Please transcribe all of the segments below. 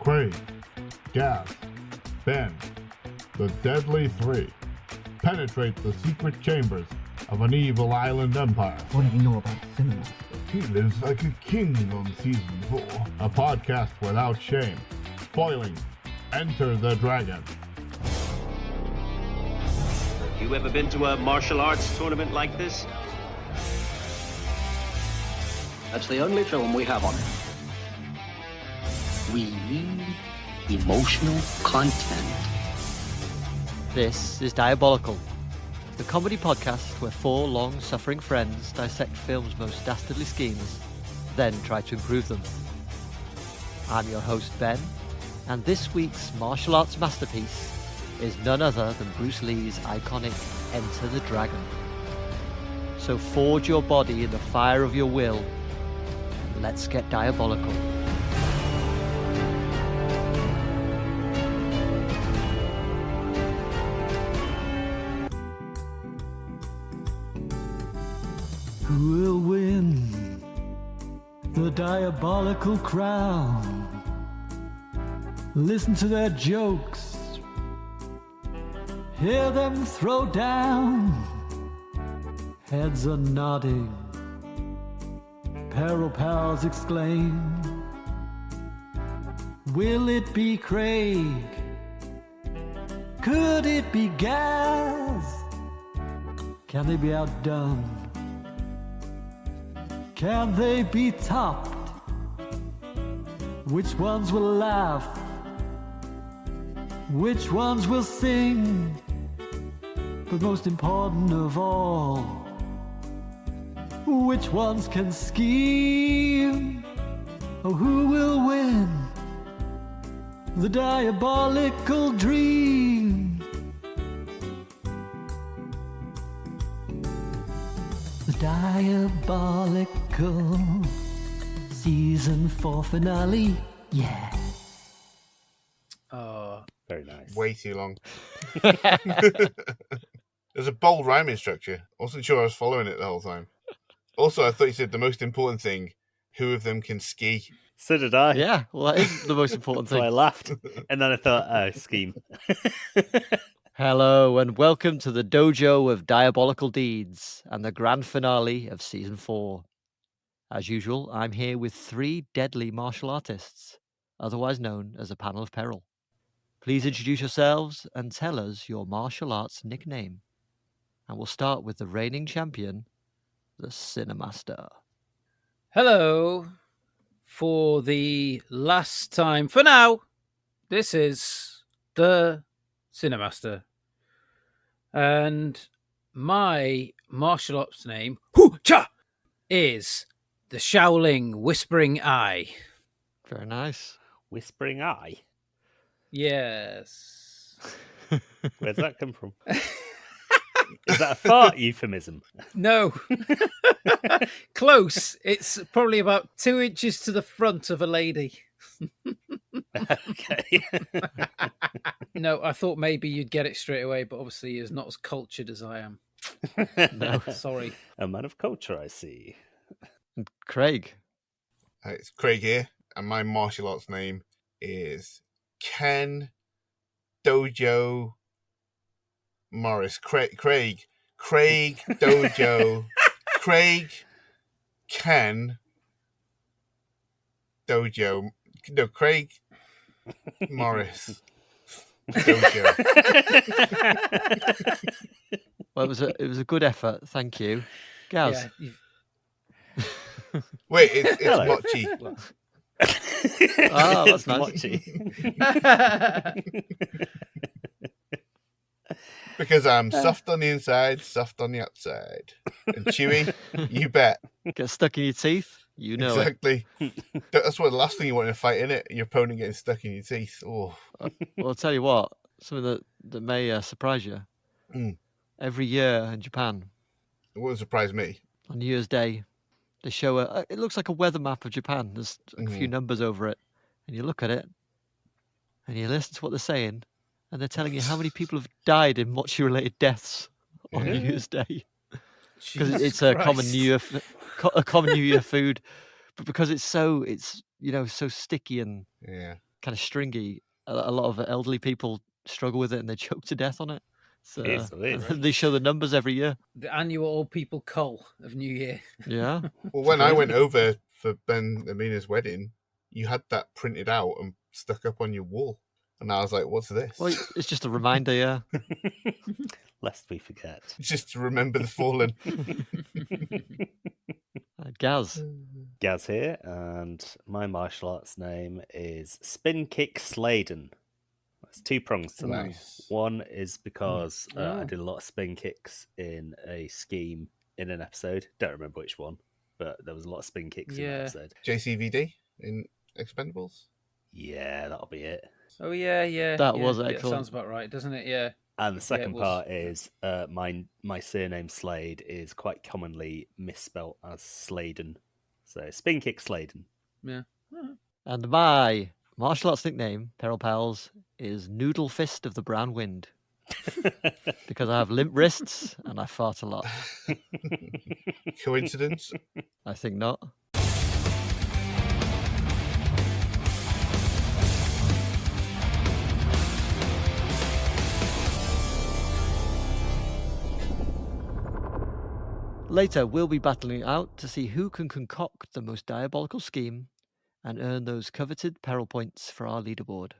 Craig, Gaz, Ben, the Deadly Three, penetrate the secret chambers of an evil island empire. What do you know about cinema? He lives like a king on season 4. A podcast without shame. Spoiling. Enter the Dragon. You ever been to a martial arts tournament like this? That's the only film we have on it. We need emotional content. This is Diabolical, the comedy podcast where four long-suffering friends dissect film's most dastardly schemes, then try to improve them. I'm your host, Ben, and this week's martial arts masterpiece is none other than Bruce Lee's iconic Enter the Dragon. So forge your body in the fire of your will, and let's get diabolical. Who will win the diabolical crown? Listen to their jokes, hear them throw down. Heads are nodding, peril pals exclaim. Will it be Craig? Could it be Gaz? Can they be outdone? Can they be topped? Which ones will laugh? Which ones will sing? But most important of all, which ones can scheme? Oh, who will win the diabolical dream? The diabolical season 4 finale, yeah. Oh, very nice. Way too long. There's a bold rhyming structure. I wasn't sure I was following it the whole time. Also, I thought you said the most important thing, who of them can ski? So did I. Yeah, well, that is the most important So thing. I laughed, and then I thought, oh, scheme. Hello and welcome to the Dojo of Diabolical Deeds and the grand finale of Season 4. As usual, I'm here with three deadly martial artists, otherwise known as a panel of peril. Please introduce yourselves and tell us your martial arts nickname. And we'll start with the reigning champion, the Cinemaster. Hello. For the last time, for now, this is the Cinemaster. And my martial arts name, Hoo-cha, is the Shaolin Whispering Eye. Very nice. Whispering Eye? Yes. Where's that come from? Is that a fart euphemism? No. Close. It's probably about 2 inches to the front of a lady. Okay. No, I thought maybe you'd get it straight away, but obviously you're not as cultured as I am. No. Sorry. A man of culture, I see. And Craig. It's Craig here, and my martial arts name is Ken Dojo Morris. Craig Dojo. Craig Ken Dojo. No, Craig Morris Dojo. Well, it was a good effort. Thank you. Gaz. Yeah, Wait, it's Hello. Mochi. Oh, that's It's nice. Mochi. Because I'm soft on the inside, soft on the outside. And chewy, you bet. Get stuck in your teeth. You know Exactly. That's what the last thing you want in a fight, innit? Your opponent getting stuck in your teeth. Oh, it. Well, I'll tell you what. Something that may surprise you. Mm. Every year in Japan, it wouldn't surprise me. on New Year's Day, they show it looks like a weather map of Japan. There's a few numbers over it, and you look at it, and you listen to what they're saying, and they're telling you how many people have died in mochi-related deaths on New Year's Day. Because it's a common New Year, a common New Year food, but because it's so sticky and kind of stringy. A lot of elderly people struggle with it and they choke to death on it. So It's weird, right? they show the numbers every year. The annual old people cull of New Year. Yeah. Well, when I went over for Ben Amina's wedding, you had that printed out and stuck up on your wall. And I was like, what's this? Well, it's just a reminder, yeah. Lest we forget. Just to remember the fallen. Gaz. Gaz here, and my martial arts name is Spin Kick Sladen. There's 2 prongs to that. Nice. One is because I did a lot of spin kicks in a scheme in an episode. Don't remember which one, but there was a lot of spin kicks in that episode. JCVD in Expendables? Yeah, that'll be it. Oh, yeah. That was Yeah, excellent. sounds about right, doesn't it? Yeah. And the second was. part is my surname Slade is quite commonly misspelt as Sladen. So Spin Kick Sladen. Yeah. And my martial arts nickname, Peril Pals, is Noodle Fist of the Brown Wind. Because I have limp wrists and I fart a lot. Coincidence? I think not. Later, we'll be battling it out to see who can concoct the most diabolical scheme and earn those coveted peril points for our leaderboard.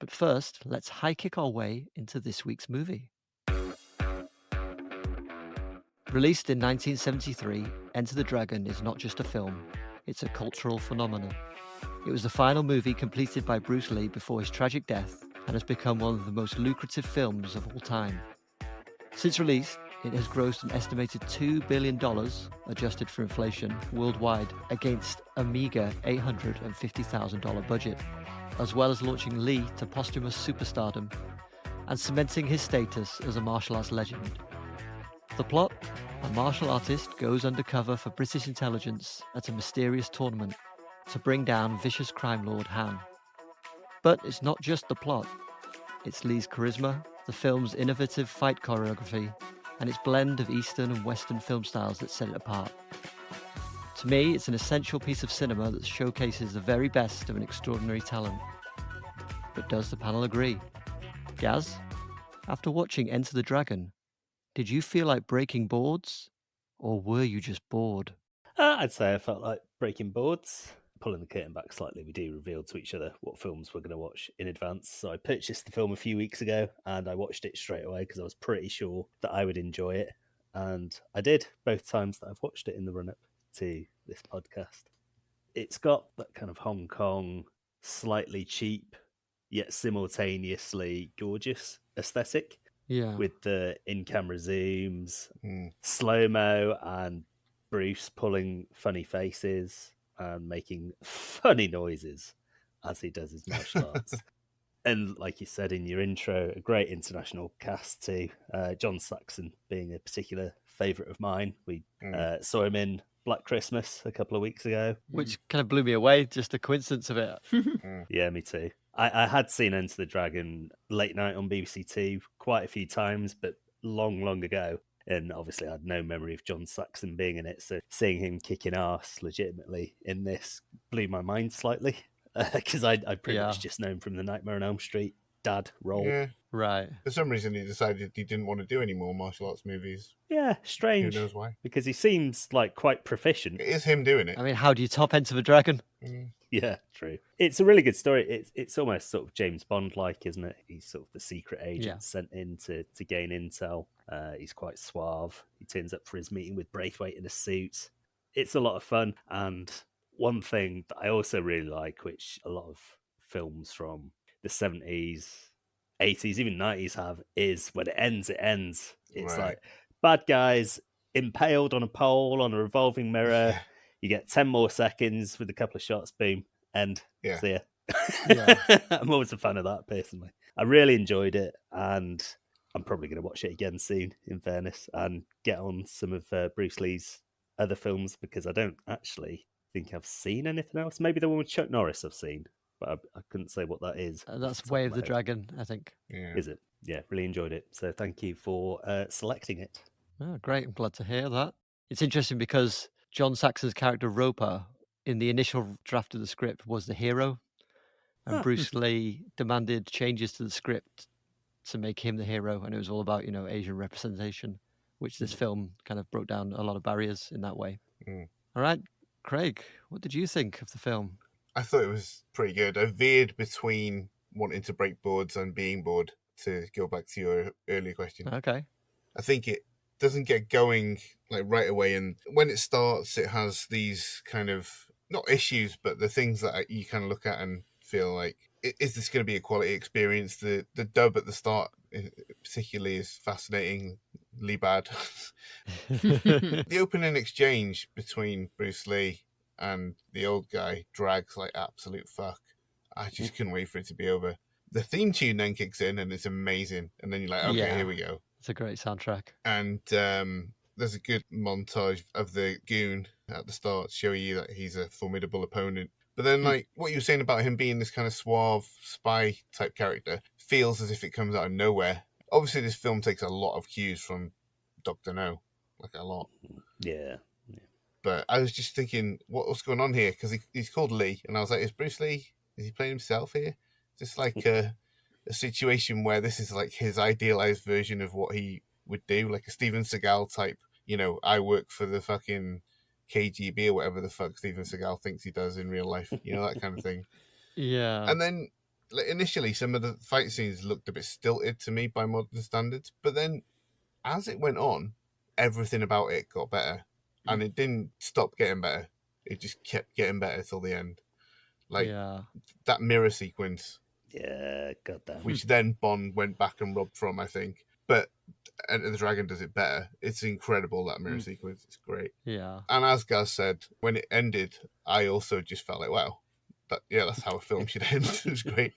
But first, let's high kick our way into this week's movie. Released in 1973, Enter the Dragon is not just a film, it's a cultural phenomenon. It was the final movie completed by Bruce Lee before his tragic death and has become one of the most lucrative films of all time. Since release, it has grossed an estimated $2 billion, adjusted for inflation, worldwide against a meager $850,000 budget, as well as launching Lee to posthumous superstardom and cementing his status as a martial arts legend. The plot: a martial artist goes undercover for British intelligence at a mysterious tournament to bring down vicious crime lord Han. But it's not just the plot. It's Lee's charisma, the film's innovative fight choreography, and its blend of Eastern and Western film styles that set it apart. To me, it's an essential piece of cinema that showcases the very best of an extraordinary talent. But does the panel agree? Gaz, after watching Enter the Dragon, did you feel like breaking boards? Or were you just bored? I'd say I felt like breaking boards. Pulling the curtain back slightly, we do reveal to each other what films we're going to watch in advance. So I purchased the film a few weeks ago and I watched it straight away because I was pretty sure that I would enjoy it. And I did, both times that I've watched it in the run-up to this podcast. It's got that kind of Hong Kong, slightly cheap, yet simultaneously gorgeous aesthetic. Yeah. With the in-camera zooms, slow-mo, and Bruce pulling funny faces and making funny noises as he does his martial arts. And like you said in your intro, a great international cast too. John Saxon being a particular favourite of mine. We saw him in Black Christmas a couple of weeks ago. Which kind of blew me away, just a coincidence of it. Yeah, me too. I had seen Enter the Dragon late night on BBC Two quite a few times, but long ago. And obviously I had no memory of John Saxon being in it. So seeing him kicking ass legitimately in this blew my mind slightly. Because I pretty much just know him from the Nightmare on Elm Street dad role. Yeah. Right. For some reason, he decided he didn't want to do any more martial arts movies. Yeah, strange. Who knows why? Because he seems like quite proficient. It is him doing it. I mean, how do you top Enter the Dragon? Yeah, true. It's a really good story. It's almost sort of James Bond-like, isn't it? He's sort of the secret agent sent in to gain intel. He's quite suave. He turns up for his meeting with Braithwaite in a suit. It's a lot of fun. And one thing that I also really like, which a lot of films from the 70s, 80s, even 90s have, is when it ends, it ends. It's like bad guys impaled on a pole on a revolving mirror. Yeah. You get 10 more seconds with a couple of shots, boom, end. Yeah. See ya. Yeah. I'm always a fan of that, personally. I really enjoyed it, and I'm probably going to watch it again soon, in fairness, and get on some of Bruce Lee's other films, because I don't actually think I've seen anything else. Maybe the one with Chuck Norris I've seen, but I couldn't say what that is. That's Way of the Dragon, I think. Yeah. Is it? Yeah, really enjoyed it. So thank you for selecting it. Oh, great. I'm glad to hear that. It's interesting because John Saxon's character Roper, in the initial draft of the script, was the hero. And Bruce Lee demanded changes to the script to make him the hero, and it was all about, Asian representation, which this film kind of broke down a lot of barriers in that way. All right, Craig, what did you think of the film? I thought it was pretty good. I veered between wanting to break boards and being bored, to go back to your earlier question. Okay. I think it doesn't get going like right away, and when it starts, it has these kind of, not issues, but the things that you kind of look at and feel like, is this going to be a quality experience? The dub at the start particularly is fascinatingly bad. The opening exchange between Bruce Lee and the old guy drags like absolute fuck. I just couldn't wait for it to be over. The theme tune then kicks in and it's amazing, and then you're like, okay, here we go. It's a great soundtrack. And there's a good montage of the goon at the start showing you that he's a formidable opponent. But then, like, what you were saying about him being this kind of suave spy type character feels as if it comes out of nowhere. Obviously, this film takes a lot of cues from Dr. No, like a lot. Yeah. But I was just thinking, what's going on here? Because he's called Lee, and I was like, is Bruce Lee, is he playing himself here? Just like a situation where this is like his idealized version of what he would do, like a Steven Seagal type, I work for the fucking KGB or whatever the fuck Steven Seagal thinks he does in real life, that kind of thing. Yeah. And then initially some of the fight scenes looked a bit stilted to me by modern standards, but then as it went on, everything about it got better, and it didn't stop getting better. It just kept getting better till the end. Like that mirror sequence. Yeah, goddamn. Which then Bond went back and robbed from, I think. But Enter the Dragon does it better. It's incredible, that mirror sequence. It's great. Yeah. And as Gaz said, when it ended, I also just felt like, wow, that's how a film should end. It was great.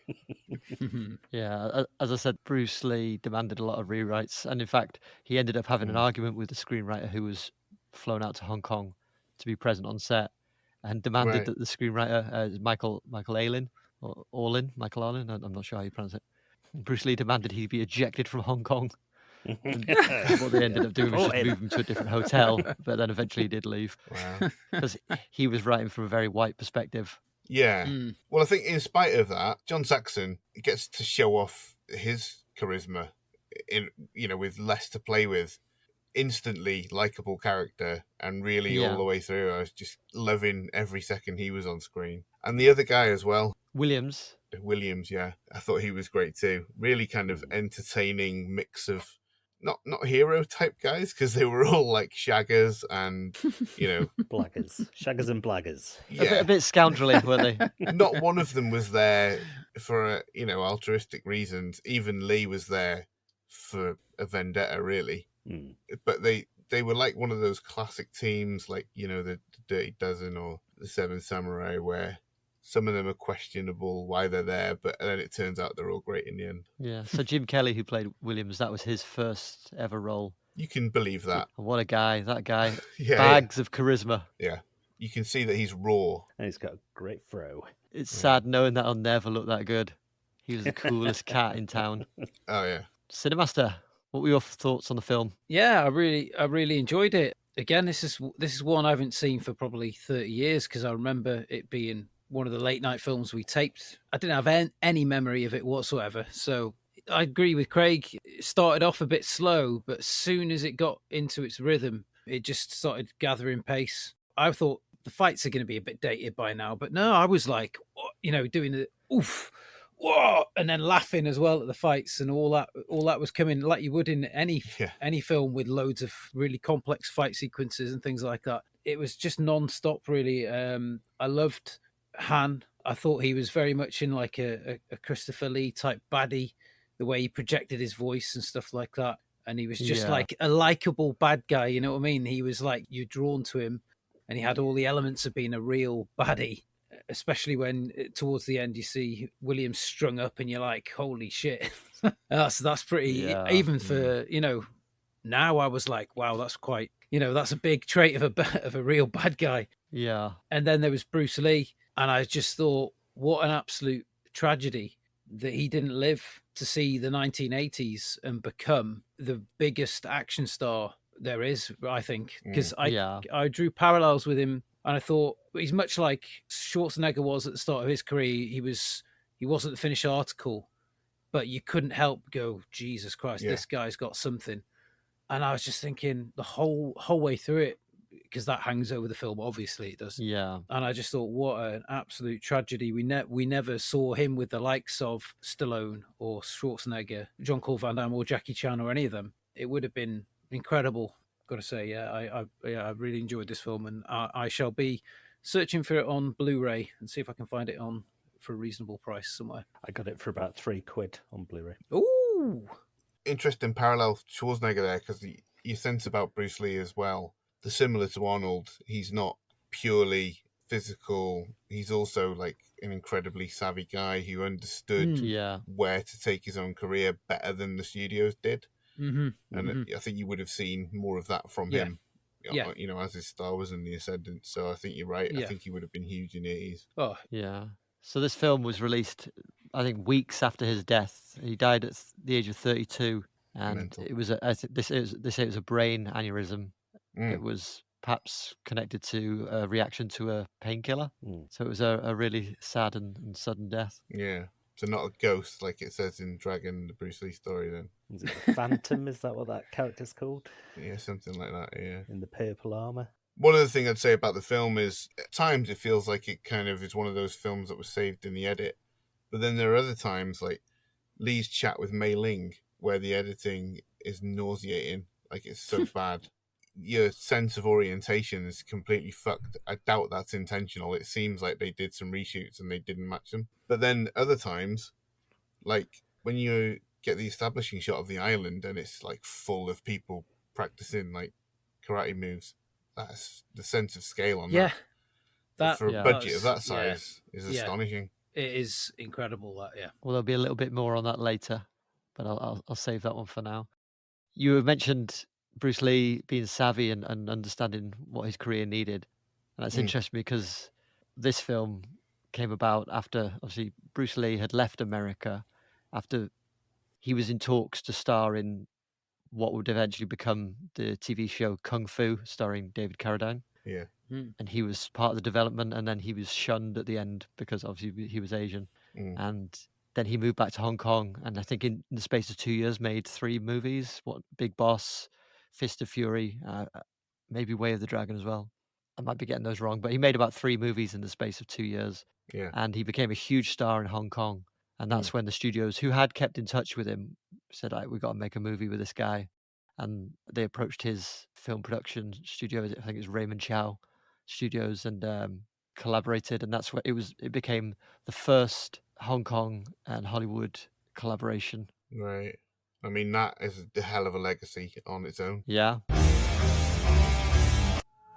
Yeah, as I said, Bruce Lee demanded a lot of rewrites. And in fact, he ended up having an argument with the screenwriter who was flown out to Hong Kong to be present on set, and demanded that the screenwriter, Michael Allen, or Orlin, Michael Allen, I'm not sure how you pronounce it. Bruce Lee demanded he be ejected from Hong Kong. And what they ended up doing was just move him to a different hotel, but then eventually he did leave. Wow. Because he was writing from a very white perspective. Yeah. Well, I think in spite of that, John Saxon gets to show off his charisma with less to play with. Instantly likable character, and really all the way through, I was just loving every second he was on screen. And the other guy as well, Williams, yeah, I thought he was great too. Really kind of entertaining mix of not hero type guys, because they were all like shaggers and blaggers, shaggers and blaggers. Yeah. A bit scoundrelly, weren't they? Not one of them was there for altruistic reasons. Even Lee was there for a vendetta, really. But they were like one of those classic teams, like the Dirty Dozen or the Seven Samurai, where some of them are questionable why they're there, but then it turns out they're all great in the end. Yeah. So Jim Kelly, who played Williams, that was his first ever role. You can believe that. What a guy! That guy, bags of charisma. Yeah, you can see that he's raw, and he's got a great throw. It's sad knowing that I'll never look that good. He was the coolest cat in town. Oh yeah, Cinemaster. What were your thoughts on the film? Yeah, I really enjoyed it. Again, this is one I haven't seen for probably 30 years, because I remember it being one of the late night films we taped. I didn't have any memory of it whatsoever. So I agree with Craig. It started off a bit slow, but as soon as it got into its rhythm, it just started gathering pace. I thought the fights are going to be a bit dated by now, but no, I was like, doing the oof, whoa, and then laughing as well at the fights, and all that was coming like you would in any film with loads of really complex fight sequences and things like that. It was just non-stop, really. I loved Han. I thought he was very much in like a Christopher Lee type baddie, the way he projected his voice and stuff like that. And he was just like a likable bad guy, you know what I mean? He was like, you're drawn to him, and he had all the elements of being a real baddie. Especially when towards the end you see William strung up and you're like, holy shit. that's pretty, even for, now I was like, wow, that's quite, that's a big trait of a real bad guy. Yeah. And then there was Bruce Lee, and I just thought, what an absolute tragedy that he didn't live to see the 1980s and become the biggest action star there is, I think. Because I drew parallels with him. And I thought he's much like Schwarzenegger was at the start of his career. He was he wasn't the finished article, but you couldn't help but go, Jesus Christ, Yeah. this guy's got something. And I was just thinking the whole way through it, because that hangs over the film, obviously it does. Yeah. And I just thought, what an absolute tragedy. We never saw him with the likes of Stallone or Schwarzenegger, Jean-Claude Van Damme or Jackie Chan or any of them. It would have been incredible. Got to say, I really enjoyed this film, and I shall be searching for it on Blu-ray and see if I can find it on for a reasonable price somewhere. I got it for about £3 on Blu-ray. Ooh, Interesting parallel Schwarzenegger there, because you sense about Bruce Lee as well. The similar to Arnold, he's not purely physical. He's also like an incredibly savvy guy who understood Yeah. where to take his own career better than the studios did. mm-hmm. And I think you would have seen more of that from him. Yeah. You know, as his star was in the ascendant. So I think you're right. Yeah. I think he would have been huge in the 80s. Oh, Yeah. So this film was released, I think, weeks after his death. He died at the age of 32, and Mental. it was they say it was a brain aneurysm. Mm. It was perhaps connected to a reaction to a painkiller. Mm. So it was a really sad and sudden death. Yeah. So not a ghost like it says in Dragon, the Bruce Lee story then. Is it the Phantom? Is that what that character's called? Yeah, something like that, yeah. In the purple armour? One other thing I'd say about the film is at times it feels like it kind of is one of those films that was saved in the edit. But then there are other times, like Lee's chat with Mei Ling, where the editing is nauseating. Like, it's so bad. Your sense of orientation is completely fucked. I doubt that's intentional. It seems like they did some reshoots and they didn't match them. But then other times, like when you get the establishing shot of the island and it's like full of people practicing like karate moves, that's the sense of scale on yeah. that. For a Yeah. budget of that that's- size is Yeah. astonishing. It is incredible, that, yeah. Well, there'll be a little bit more on that later, but I'll save that one for now. You mentioned Bruce Lee being savvy and understanding what his career needed. And that's interesting because this film came about after, obviously, Bruce Lee had left America after he was in talks to star in what would eventually become the TV show Kung Fu, starring David Carradine. Yeah. And he was part of the development, and then he was shunned at the end because obviously he was Asian. And then he moved back to Hong Kong, and I think in the space of 2 years made 3 movies. What, Big Boss, Fist of Fury, maybe Way of the Dragon as well. I might be getting those wrong, but he made about 3 movies in the space of 2 years. Yeah. And he became a huge star in Hong Kong. And that's when the studios, who had kept in touch with him, said, we've got to make a movie with this guy. And they approached his film production studio, I think it's Raymond Chow Studios, and collaborated. And that's where it became the first Hong Kong and Hollywood collaboration. Right. I mean, that is a hell of a legacy on its own. Yeah.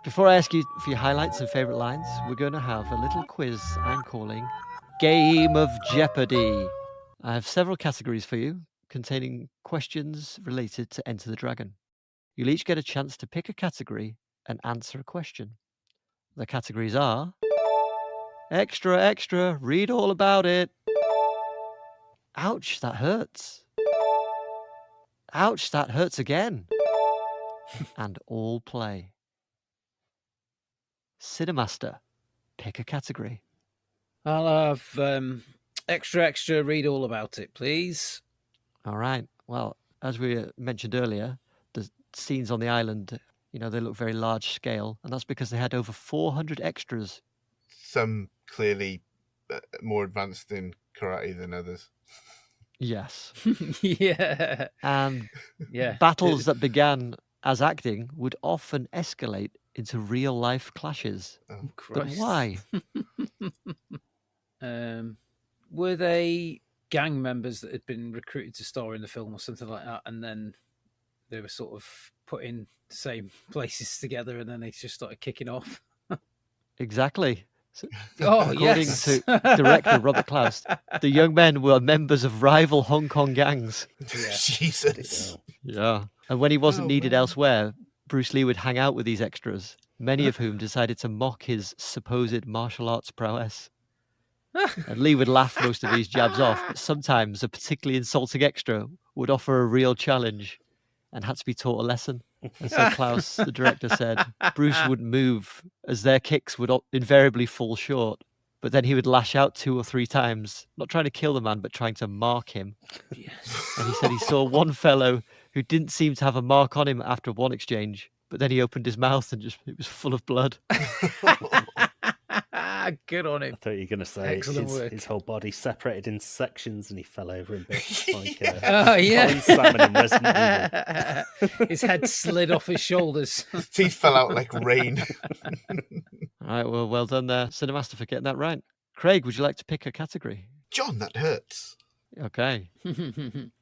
Before I ask you for your highlights and favourite lines, we're going to have a little quiz I'm calling Game of Jeopardy. I have several categories for you containing questions related to Enter the Dragon. You'll each get a chance to pick a category and answer a question. The categories are Extra, extra, read all about it. Ouch, that hurts. Ouch, that hurts again. And all play. Cinemaster, pick a category. I'll have extra, extra, read all about it, please. All right. Well, as we mentioned earlier, the scenes on the island, they look very large scale, and that's because they had over 400 extras. Some clearly more advanced in karate than others. Yes. Yeah. And Yeah. battles that began as acting would often escalate into real life clashes. Oh, But Christ. why? Were they gang members that had been recruited to star in the film or something like that, and then they were sort of put in the same places together, and then they just started kicking off? Exactly. So, Oh, according yes. to director Robert Clouse, the young men were members of rival Hong Kong gangs. Yeah. Jesus. Yeah. And when he wasn't Oh, needed man. elsewhere, Bruce Lee would hang out with these extras, many of whom decided to mock his supposed martial arts prowess. And Lee would laugh most of these jabs off, but sometimes a particularly insulting extra would offer a real challenge and had to be taught a lesson. And so Klaus, the director, said Bruce wouldn't move as their kicks would invariably fall short. but then he would lash out 2 or 3 times, not trying to kill the man, but trying to mark him. Yes. And he said he saw one fellow who didn't seem to have a mark on him after one exchange, but then he opened his mouth and it was full of blood. Good on him. I thought you were going to say Excellent work. his whole body separated in sections and he fell over in bits. Like, Oh, yeah. Colin Salmon in Resident Evil. His head slid off his shoulders. Teeth fell out like rain. All right, well done there, Cinemaster, for getting that right. Craig, would you like to pick a category? John, that hurts. Okay.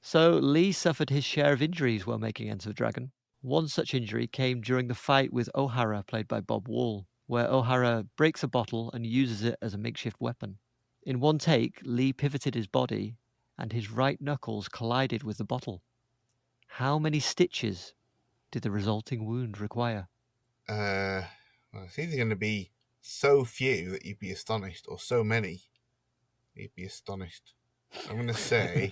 So Lee suffered his share of injuries while making Enter the Dragon. One such injury came during the fight with O'Hara, played by Bob Wall, where O'Hara breaks a bottle and uses it as a makeshift weapon. In one take, Lee pivoted his body and his right knuckles collided with the bottle. How many stitches did the resulting wound require? Well, it's either going to be so few that you'd be astonished, or so many you'd be astonished. I'm going to say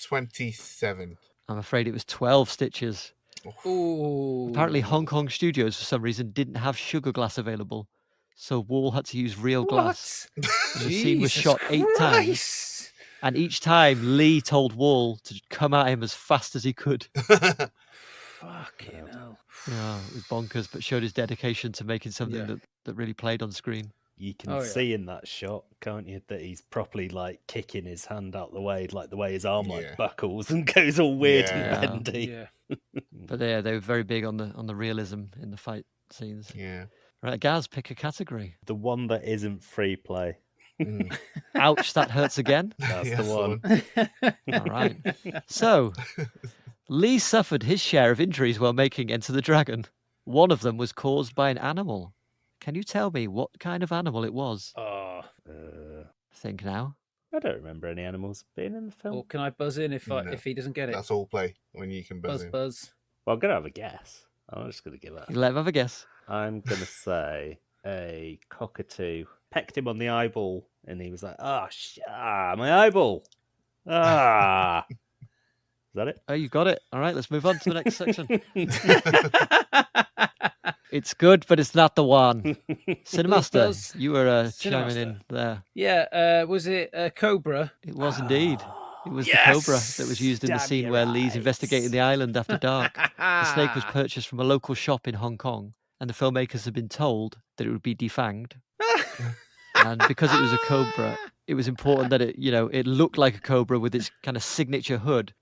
27. I'm afraid it was 12 stitches. Ooh. Apparently, Hong Kong studios, for some reason, didn't have sugar glass available, so Wall had to use real glass. And the scene was shot 8 times, and each time Lee told Wall to come at him as fast as he could. Fucking hell. Yeah, it was bonkers, but showed his dedication to making something that really played on screen. You can see in that shot, can't you, that he's properly like kicking his hand out the way, like the way his arm like buckles and goes all weird and bendy. Yeah. But yeah, they were very big on the realism in the fight scenes. Yeah. Right, Gaz, pick a category. The one that isn't free play. Ouch, that hurts again. That's the one. All right. So, Lee suffered his share of injuries while making Enter the Dragon. One of them was caused by an animal. Can you tell me what kind of animal it was? Think now. I don't remember any animals being in the film. Or can I buzz in if he doesn't get it? That's all play when you can buzz in. Buzz. Well, I'm going to have a guess. I'm just going to give that. You let him have a guess. I'm going to say a cockatoo pecked him on the eyeball and he was like, my eyeball. Ah. Is that it? Oh, you've got it. All right, let's move on to the next section. It's good, but it's not the one. Cinemaster, you were chiming in there. Yeah, was it a cobra? It was indeed. It was the cobra that was used in the scene where Lee's investigating the island after dark. The snake was purchased from a local shop in Hong Kong, and the filmmakers had been told that it would be defanged. And because it was a cobra, it was important that it looked like a cobra with its kind of signature hood.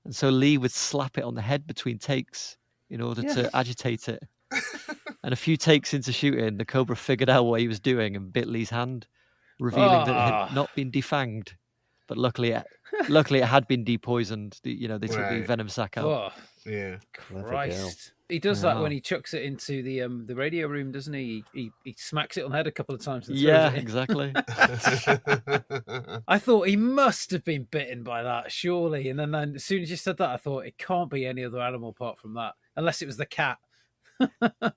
And so Lee would slap it on the head between takes in order to agitate it. And a few takes into shooting, the cobra figured out what he was doing and bit Lee's hand, revealing that it had not been defanged. But luckily it had been depoisoned. They took the venom sac out. Oh, yeah. Christ. He does that when he chucks it into the radio room, doesn't he? He smacks it on the head a couple of times. And throws it in. Exactly. I thought he must have been bitten by that, surely. And then as soon as you said that, I thought it can't be any other animal apart from that, unless it was the cat.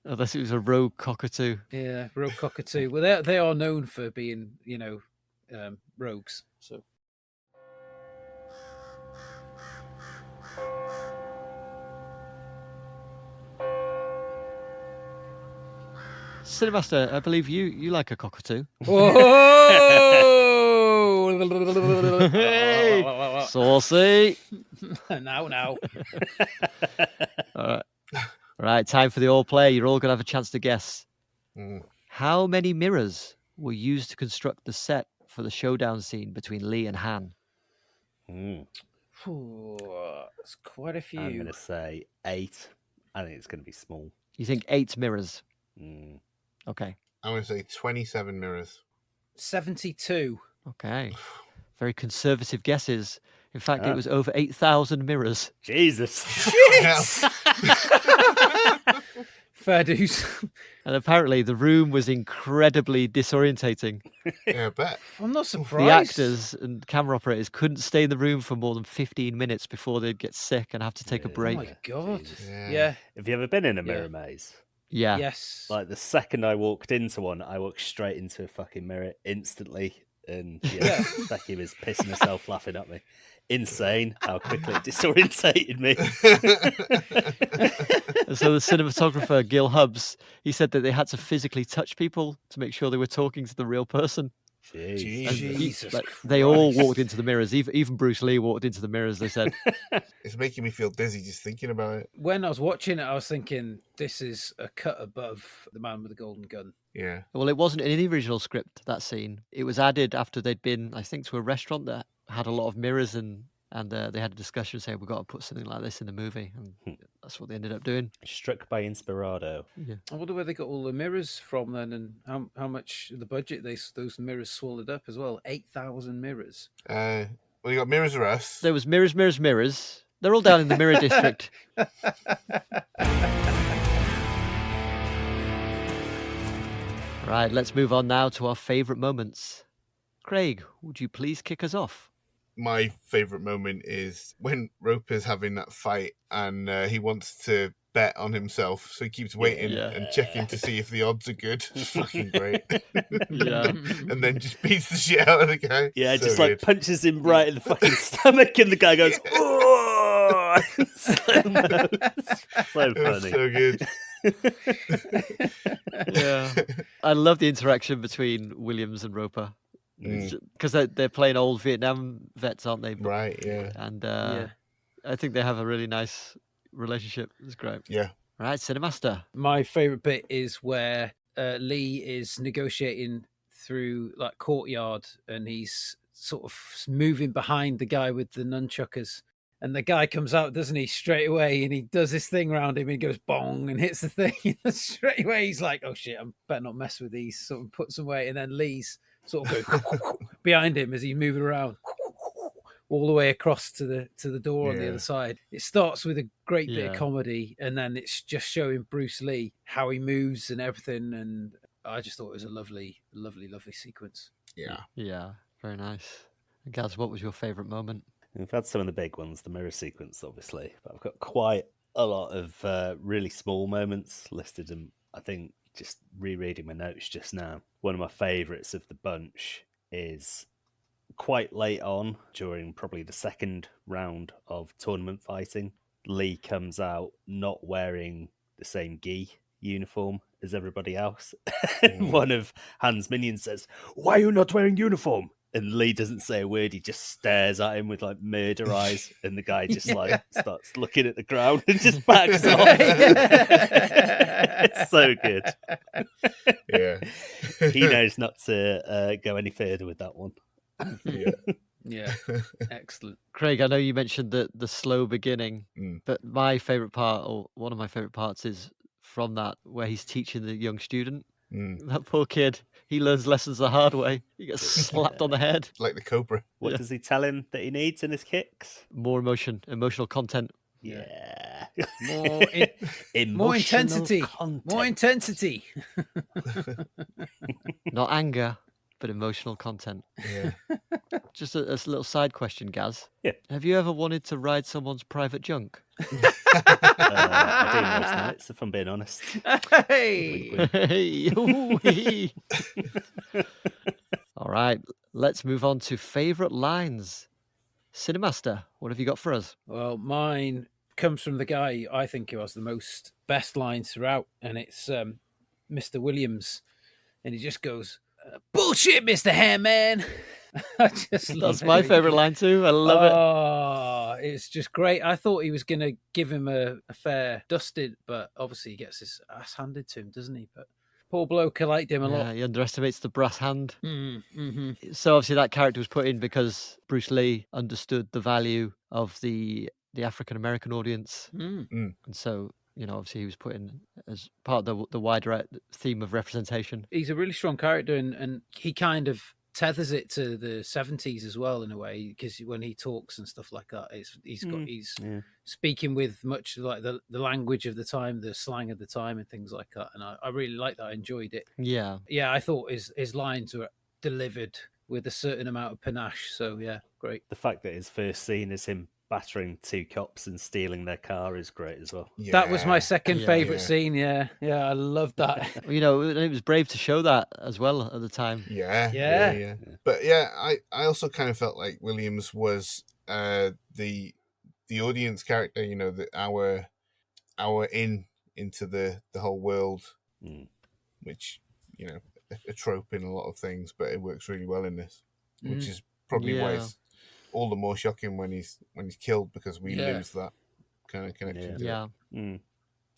Unless it was a rogue cockatoo. Yeah, rogue cockatoo. Well, they are known for being, rogues. So. Cinemaster, I believe you like a cockatoo. Whoa! Hey, saucy. Now. All right, time for the all play. You're all going to have a chance to guess. How many mirrors were used to construct the set for the showdown scene between Lee and Han? It's quite a few. I'm going to say 8. I think it's going to be small. You think 8 mirrors? Okay. I'm going to say 27 mirrors. 72. Okay. Very conservative guesses. In fact, it was over 8,000 mirrors. Jesus. Fair dues. And apparently the room was incredibly disorientating. Yeah, I bet. I'm not surprised. The actors and camera operators couldn't stay in the room for more than 15 minutes before they'd get sick and have to take a break. Oh my God. Yeah. Have you ever been in a mirror maze? Yeah. Yes. Like the second I walked into one, I walked straight into a fucking mirror instantly. And yeah, Becky was pissing herself laughing at me. Insane how quickly it disorientated me. So the cinematographer, Gil Hubbs, he said that they had to physically touch people to make sure they were talking to the real person. Jeez. And Jesus they all Christ. walked into the mirrors. Even Bruce Lee walked into the mirrors, they said. It's making me feel dizzy just thinking about it. When I was watching it, I was thinking, this is a cut above The Man with the Golden Gun. Yeah. Well, it wasn't in the original script, that scene. It was added after they'd been, I think, to a restaurant that had a lot of mirrors, and they had a discussion saying, we've got to put something like this in the movie. And that's what they ended up doing. Struck by Inspirado. Yeah. I wonder where they got all the mirrors from then, and how much of the budget those mirrors swallowed up as well. 8,000 mirrors. Well, you got Mirrors of Us. There was mirrors, mirrors, mirrors. They're all down in the mirror district. Right, let's move on now to our favourite moments. Craig, would you please kick us off? My favourite moment is when Roper's having that fight and he wants to bet on himself, so he keeps waiting and checking to see if the odds are good. It's fucking great. Yeah. And then just beats the shit out of the guy. Yeah, So just good. like punches him right in the fucking stomach, and the guy goes, "Oh!" So It was funny. so good. Yeah. I love the interaction between Williams and Roper. Because they're playing old Vietnam vets, aren't they? Right, yeah. And Yeah. I think they have a really nice relationship. It's great. Yeah. Right, Cinemaster. My favourite bit is where Lee is negotiating through like courtyard, and he's sort of moving behind the guy with the nunchuckers. And the guy comes out, doesn't he, straight away, and he does this thing around him, and he goes bong and hits the thing. Straight away, he's like, "Oh shit, I better not mess with these." Sort of puts them away, and then Lee's sort of goes behind him as he's moving around, all the way across to the door on the other side. It starts with a great bit of comedy, and then it's just showing Bruce Lee how he moves and everything. And I just thought it was a lovely, lovely, lovely sequence. Yeah. Yeah, very nice. And Gaz, what was your favourite moment? We've had some of the big ones, the mirror sequence, obviously, but I've got quite a lot of really small moments listed. And I think just rereading my notes just now, one of my favourites of the bunch is quite late on during probably the second round of tournament fighting. Lee comes out not wearing the same gi uniform as everybody else. And one of Han's minions says, "Why are you not wearing uniform?" And Lee doesn't say a word. He just stares at him with like murder eyes. And the guy just like starts looking at the ground and just backs off. It's so good. Yeah. He knows not to go any further with that one. Yeah. Yeah, excellent. Craig, I know you mentioned the slow beginning, but my favourite part, or one of my favourite parts, is from that where he's teaching the young student. That poor kid, he learns lessons the hard way. He gets slapped on the head. Like the Cobra. What does he tell him that he needs in his kicks? More emotional content. Yeah. More intensity. Content. More intensity. Not anger, but emotional content. Yeah. Just a little side question, Gaz. Yeah. Have you ever wanted to ride someone's private junk? I do most nights, if I'm being honest. Hey. Hey, ooh-wee. All right, let's move on to favourite lines. Cinemaster, what have you got for us? Well, mine comes from the guy I think who has the most best lines throughout, and it's Mr. Williams, and he just goes, "Bullshit, Mr. Handman." I just love That's my favourite line too. I love it. Oh, it's just great. I thought he was going to give him a fair dusted, but obviously he gets his ass handed to him, doesn't he? But poor bloke, I liked him a lot. He underestimates the brass hand. Mm-hmm. So obviously that character was put in because Bruce Lee understood the value of the African American audience, and so obviously he was put in as part of the wider theme of representation. He's a really strong character, and he kind of tethers it to the 70s as well in a way, because when he talks and stuff like that, he's speaking with much like the language of the time, the slang of the time and things like that, and I really like that. I enjoyed it. Yeah, I thought his lines were delivered with a certain amount of panache, so yeah, great. The fact that his first scene is him battering 2 cops and stealing their car is great as well. Yeah. That was my second favourite yeah. scene. Yeah, I loved that. You know, it was brave to show that as well at the time. Yeah. But yeah, I also kind of felt like Williams was the audience character. You know, our into the whole world, which, you know, a trope in a lot of things, but it works really well in this, which is probably why it's all the more shocking when he's killed, because we lose that kind of connection. Yeah.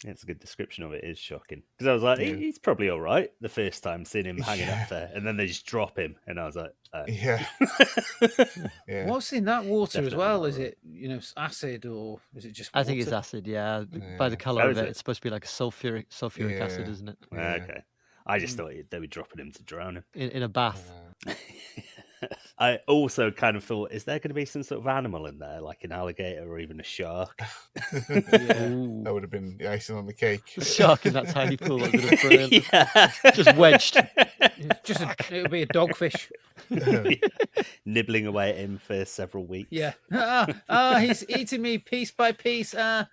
It's a good description of it. It is shocking, because I was like, he's probably all right the first time seeing him hanging up there, and then they just drop him, and I was like, yeah. What's in that water Definitely as well? not Is it, you know, acid, or is it just water? I think it's acid, yeah. By the colour Oh, of is it, it? it's supposed to be like a sulfuric acid, isn't it? Okay. I just thought they were dropping him to drown him. In a bath. I also kind of thought, is there going to be some sort of animal in there, like an alligator or even a shark? That would have been the icing on the cake. The shark in that tiny pool would have been brilliant. Yeah. Just wedged. It'll be a dogfish. Nibbling away at him for several weeks. Yeah. He's eating me piece by piece. Right,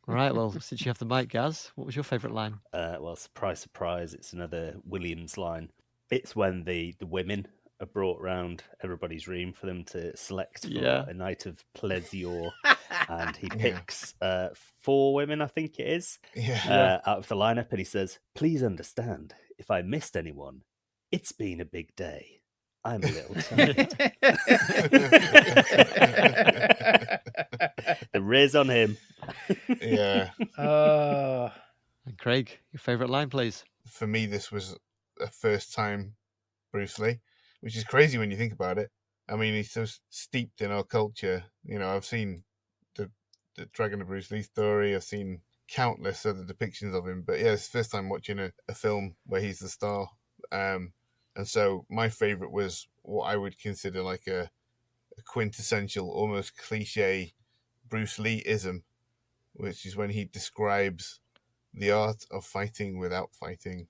well, since you have the mic, Gaz, what was your favourite line? Well, surprise, surprise, it's another Williams line. It's when the women are brought round everybody's room for them to select for a night of pleasure. And he picks 4 women, I think it is, out of the lineup. And he says, "Please understand, if I missed anyone, it's been a big day. I'm a little tired." The riz on him. Yeah. And Craig, your favourite line, please. For me, this was a first time Bruce Lee, which is crazy when you think about it. I mean, he's so steeped in our culture. You know, I've seen the Dragon of Bruce Lee story. I've seen countless other depictions of him. But yeah, it's the first time watching a film where he's the star. And so my favourite was what I would consider like a quintessential, almost cliche Bruce Lee-ism, which is when he describes the art of fighting without fighting.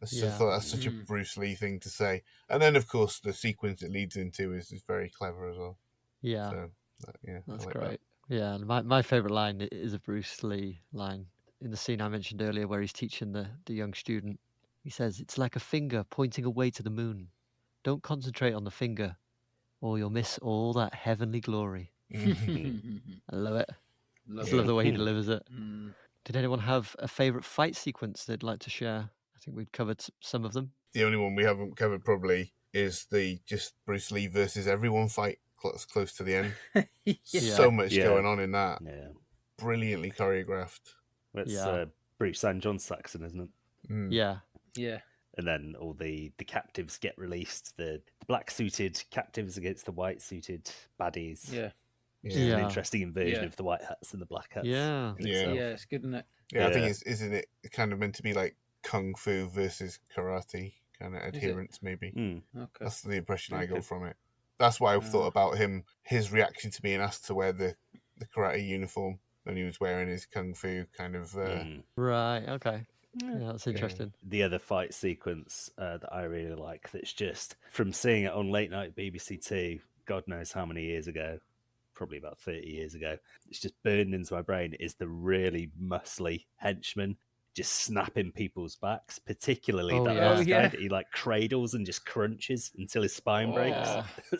I thought that's such a Bruce Lee thing to say. And then, of course, the sequence it leads into is very clever as well. Yeah. So, that's like great. Yeah, and my favourite line is a Bruce Lee line. In the scene I mentioned earlier where he's teaching the young student, he says, "It's like a finger pointing away to the moon. Don't concentrate on the finger, or you'll miss all that heavenly glory." I love it. I love the way he delivers it. Did anyone have a favourite fight sequence they'd like to share? I think we've covered some of them. The only one we haven't covered probably is the just Bruce Lee versus everyone fight close to the end. So much going on in that. Yeah. Brilliantly choreographed. That's Bruce St. John Saxon, isn't it? Yeah. Yeah. And then all the captives get released. The black-suited captives against the white-suited baddies. Yeah. Which is an interesting inversion of the white hats and the black hats. Yeah. Yeah. It's good, isn't it? Yeah, I think isn't it kind of meant to be like kung fu versus karate kind of adherence, maybe. Okay. That's the impression I got from it. That's why I thought about his reaction to being asked to wear the karate uniform when he was wearing his kung fu kind of. Right. Okay. Yeah, that's interesting. The other fight sequence that I really like, that's just from seeing it on late night BBC Two, God knows how many years ago, probably about 30 years ago, it's just burned into my brain, is the really muscly henchman just snapping people's backs, particularly that last guy that he like cradles and just crunches until his spine breaks.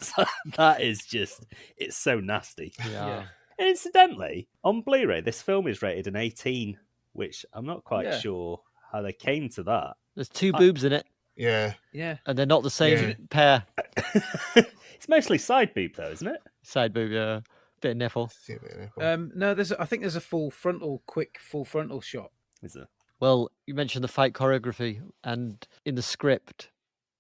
So that is just, it's so nasty. Yeah. And incidentally, on Blu-ray, this film is rated an 18, which I'm not quite sure how they came to that. There's 2 boobs in it. Yeah. And they're not the same pair. It's mostly side boob though, isn't it? Side boob, yeah. Bit of nipple. No, I think there's a quick full frontal shot. Is there? Well, you mentioned the fight choreography, and in the script,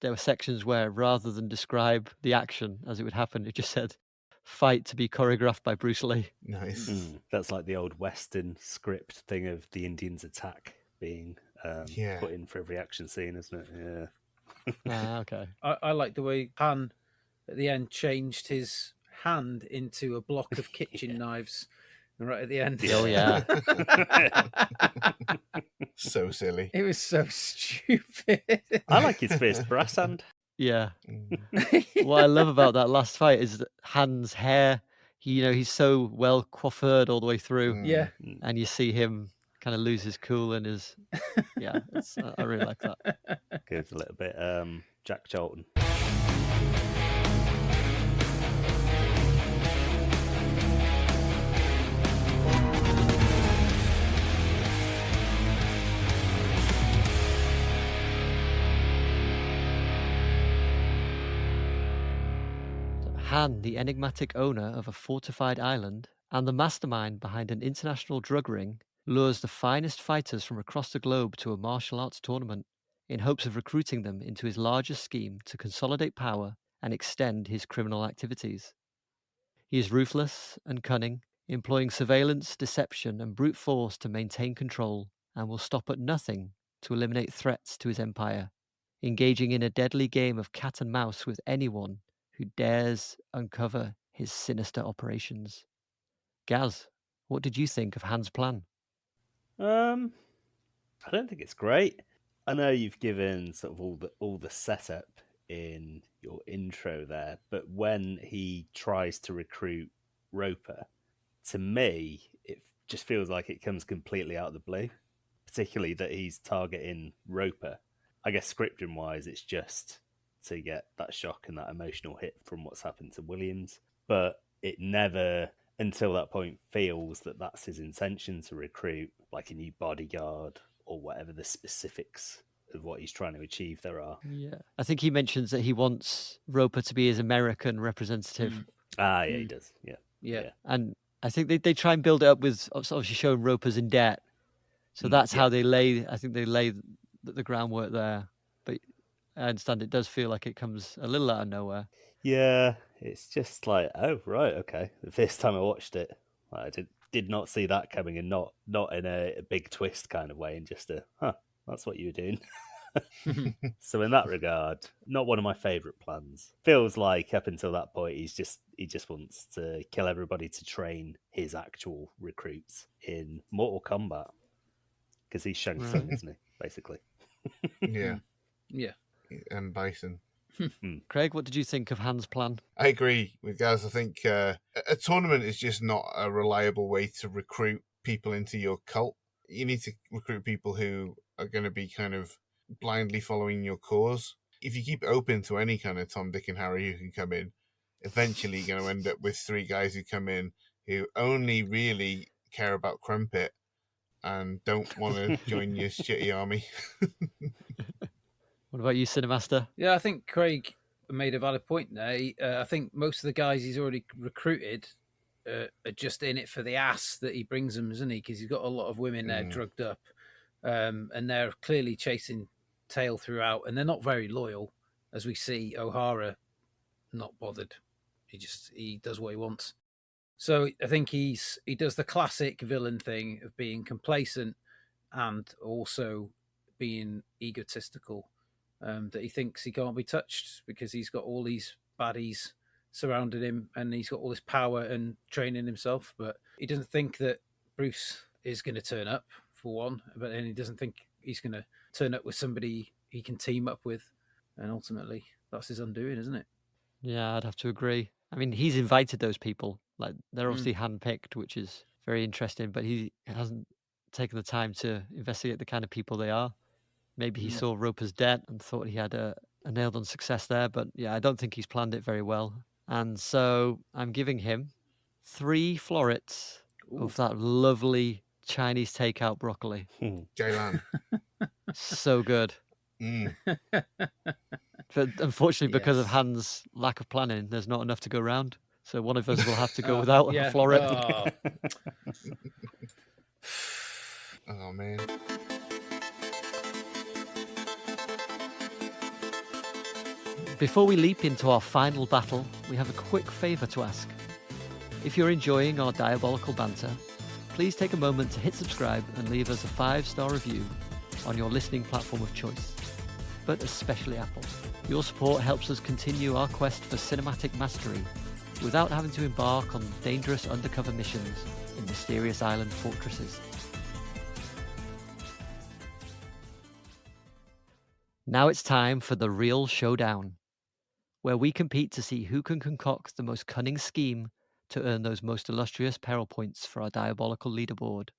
there were sections where rather than describe the action as it would happen, it just said, "Fight to be choreographed by Bruce Lee." Nice. That's like the old Western script thing of the Indians attack being put in for every action scene, isn't it? Yeah. Okay. I like the way Han at the end changed his hand into a block of kitchen knives right at the end. Oh, yeah. So silly. It was so stupid. I like his first brass hand. Yeah. What I love about that last fight is that Han's hair he's so well coiffured all the way through, Yeah. and you see him kind of lose his cool and his I really like that. Gives a little bit Jack Charlton. Han, the enigmatic owner of a fortified island and the mastermind behind an international drug ring, lures the finest fighters from across the globe to a martial arts tournament in hopes of recruiting them into his larger scheme to consolidate power and extend his criminal activities. He is ruthless and cunning, employing surveillance, deception, and brute force to maintain control, and will stop at nothing to eliminate threats to his empire, engaging in a deadly game of cat and mouse with anyone who dares uncover his sinister operations. Gaz, what did you think of Han's plan? I don't think it's great. I know you've given sort of all the setup in your intro there, but when he tries to recruit Roper, to me, it just feels like it comes completely out of the blue, particularly that he's targeting Roper. I guess scripting wise, it's just to get that shock and that emotional hit from what's happened to Williams, but it never, until that point, feels that that's his intention to recruit like a new bodyguard or whatever the specifics of what he's trying to achieve there are. Yeah. I think he mentions that he wants Roper to be his American representative. Yeah, he does. Yeah. And I think they try and build it up with obviously showing Roper's in debt. So that's how they lay the groundwork there. But I understand it does feel like it comes a little out of nowhere. Yeah, it's just like, oh, right, okay. The first time I watched it, I did not see that coming, and not in a big twist kind of way, and just that's what you were doing. So in that regard, not one of my favourite plans. Feels like up until that point, he just wants to kill everybody to train his actual recruits in Mortal Kombat, because he's Shang Tsung, isn't he? Basically. Yeah. Yeah. And Bison. Craig, what did you think of Han's plan? I agree with Gaz. I think a tournament is just not a reliable way to recruit people into your cult. You need to recruit people who are going to be kind of blindly following your cause. If you keep it open to any kind of Tom, Dick and Harry who can come in, eventually you're going to end up with 3 guys who come in who only really care about Crumpet and don't want to join your shitty army. What about you, Cinemaster? Yeah, I think Craig made a valid point there. I think most of the guys he's already recruited are just in it for the ass that he brings them, isn't he? Because he's got a lot of women there drugged up, and they're clearly chasing tail throughout, and they're not very loyal, as we see O'Hara not bothered. He does what he wants. So I think he does the classic villain thing of being complacent and also being egotistical. That he thinks he can't be touched because he's got all these baddies surrounding him and he's got all this power and training himself. But he doesn't think that Bruce is going to turn up, for one. But then he doesn't think he's going to turn up with somebody he can team up with. And ultimately, that's his undoing, isn't it? Yeah, I'd have to agree. I mean, he's invited those people. Like, they're obviously handpicked, which is very interesting, but he hasn't taken the time to investigate the kind of people they are. Maybe he saw Roper's debt and thought he had a nailed on success there, but yeah, I don't think he's planned it very well. And so I'm giving him 3 florets of that lovely Chinese takeout broccoli. Jailan. So good. But unfortunately, because of Han's lack of planning, there's not enough to go round. So one of us will have to go without a floret. Oh, man. Before we leap into our final battle, we have a quick favour to ask. If you're enjoying our diabolical banter, please take a moment to hit subscribe and leave us a 5-star review on your listening platform of choice, but especially Apple. Your support helps us continue our quest for cinematic mastery without having to embark on dangerous undercover missions in mysterious island fortresses. Now it's time for the real showdown, where we compete to see who can concoct the most cunning scheme to earn those most illustrious peril points for our diabolical leaderboard.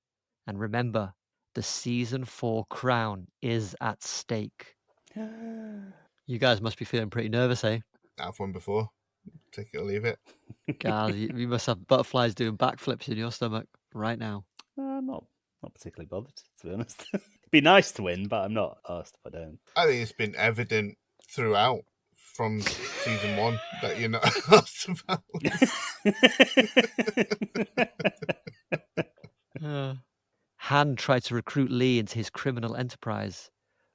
And remember, the Season 4 crown is at stake. You guys must be feeling pretty nervous, eh? I've won before. Take it or leave it. God, you must have butterflies doing backflips in your stomach right now. Not particularly bothered, to be honest. It'd be nice to win, but I'm not asked if I don't. I think it's been evident throughout from season 1 that you're not asked about. Han tried to recruit Lee into his criminal enterprise,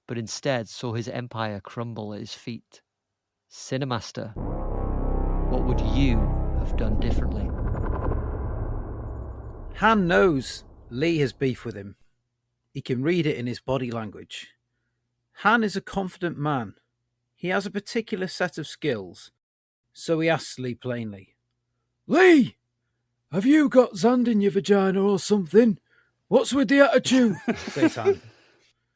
but instead saw his empire crumble at his feet. Cinemaster, what would you have done differently? Han knows Lee has beef with him. He can read it in his body language. Han is a confident man. He has a particular set of skills, so he asks Lee plainly, Lee, have you got sand in your vagina or something? What's with the attitude? says Han.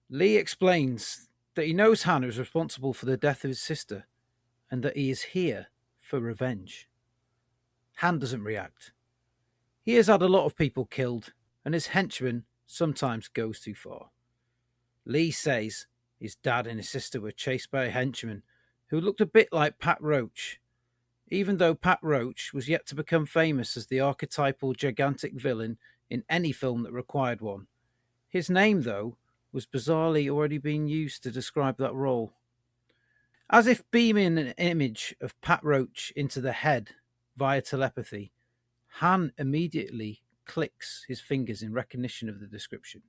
Lee explains that he knows Han is responsible for the death of his sister and that he is here for revenge. Han doesn't react. He has had a lot of people killed, and his henchman sometimes goes too far. Lee says his dad and his sister were chased by a henchman who looked a bit like Pat Roach, even though Pat Roach was yet to become famous as the archetypal gigantic villain in any film that required one. His name, though, was bizarrely already being used to describe that role. As if beaming an image of Pat Roach into the head via telepathy, Han immediately clicks his fingers in recognition of the description.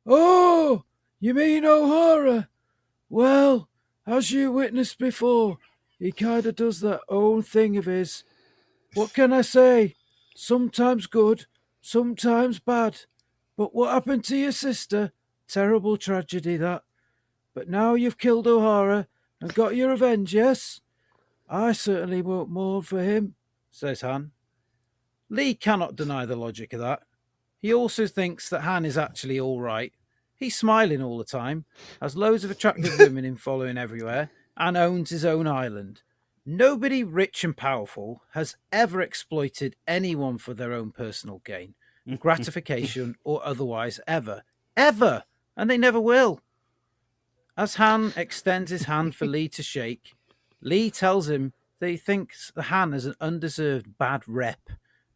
Oh, you mean O'Hara? Well, as you witnessed before, he kind of does that own thing of his. What can I say? Sometimes good, sometimes bad. But what happened to your sister? Terrible tragedy, that. But now you've killed O'Hara and got your revenge, yes? I certainly won't mourn for him, says Han. Lee cannot deny the logic of that. He also thinks that Han is actually all right. He's smiling all the time, has loads of attractive women in following everywhere, and owns his own island. Nobody rich and powerful has ever exploited anyone for their own personal gain, gratification, or otherwise ever. Ever! And they never will. As Han extends his hand for Lee to shake, Lee tells him that he thinks that Han has an undeserved bad rep,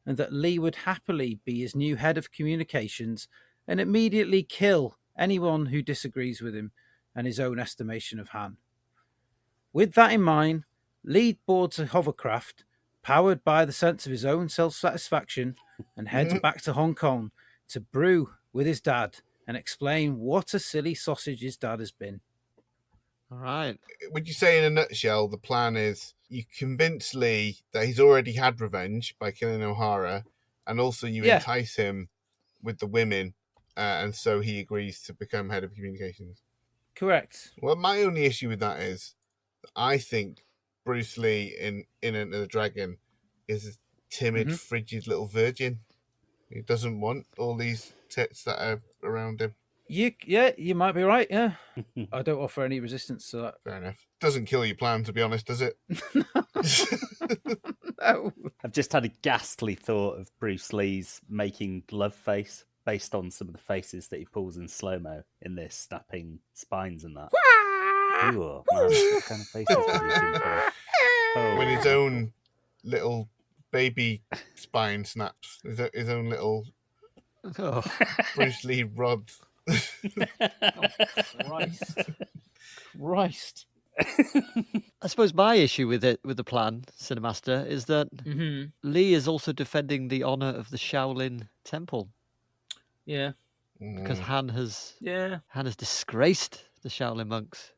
and that Lee would happily be his new head of communications and immediately kill anyone who disagrees with him and his own estimation of Han. With that in mind, Lee boards a hovercraft powered by the sense of his own self-satisfaction and heads back to Hong Kong to brew with his dad and explain what a silly sausage his dad has been. All right. Would you say in a nutshell, the plan is you convince Lee that he's already had revenge by killing O'Hara, and also you entice him with the women, and so he agrees to become head of communications? Correct. Well, my only issue with that is I think Bruce Lee in Enter the Dragon is a timid, frigid little virgin. He doesn't want all these tits that are around him. You might be right, yeah. I don't offer any resistance to that. Fair enough. Doesn't kill your plan, to be honest, does it? No. I've just had a ghastly thought of Bruce Lee's making love face based on some of the faces that he pulls in slow-mo in this, snapping spines and that. Ooh, man, what kind of faces do you think of? Oh. When his own little baby spine snaps, his own little Bruce Lee rod. Christ. I suppose my issue with the plan, Cinemaster, is that Lee is also defending the honor of the Shaolin Temple. Yeah. Because Han has disgraced the Shaolin monks.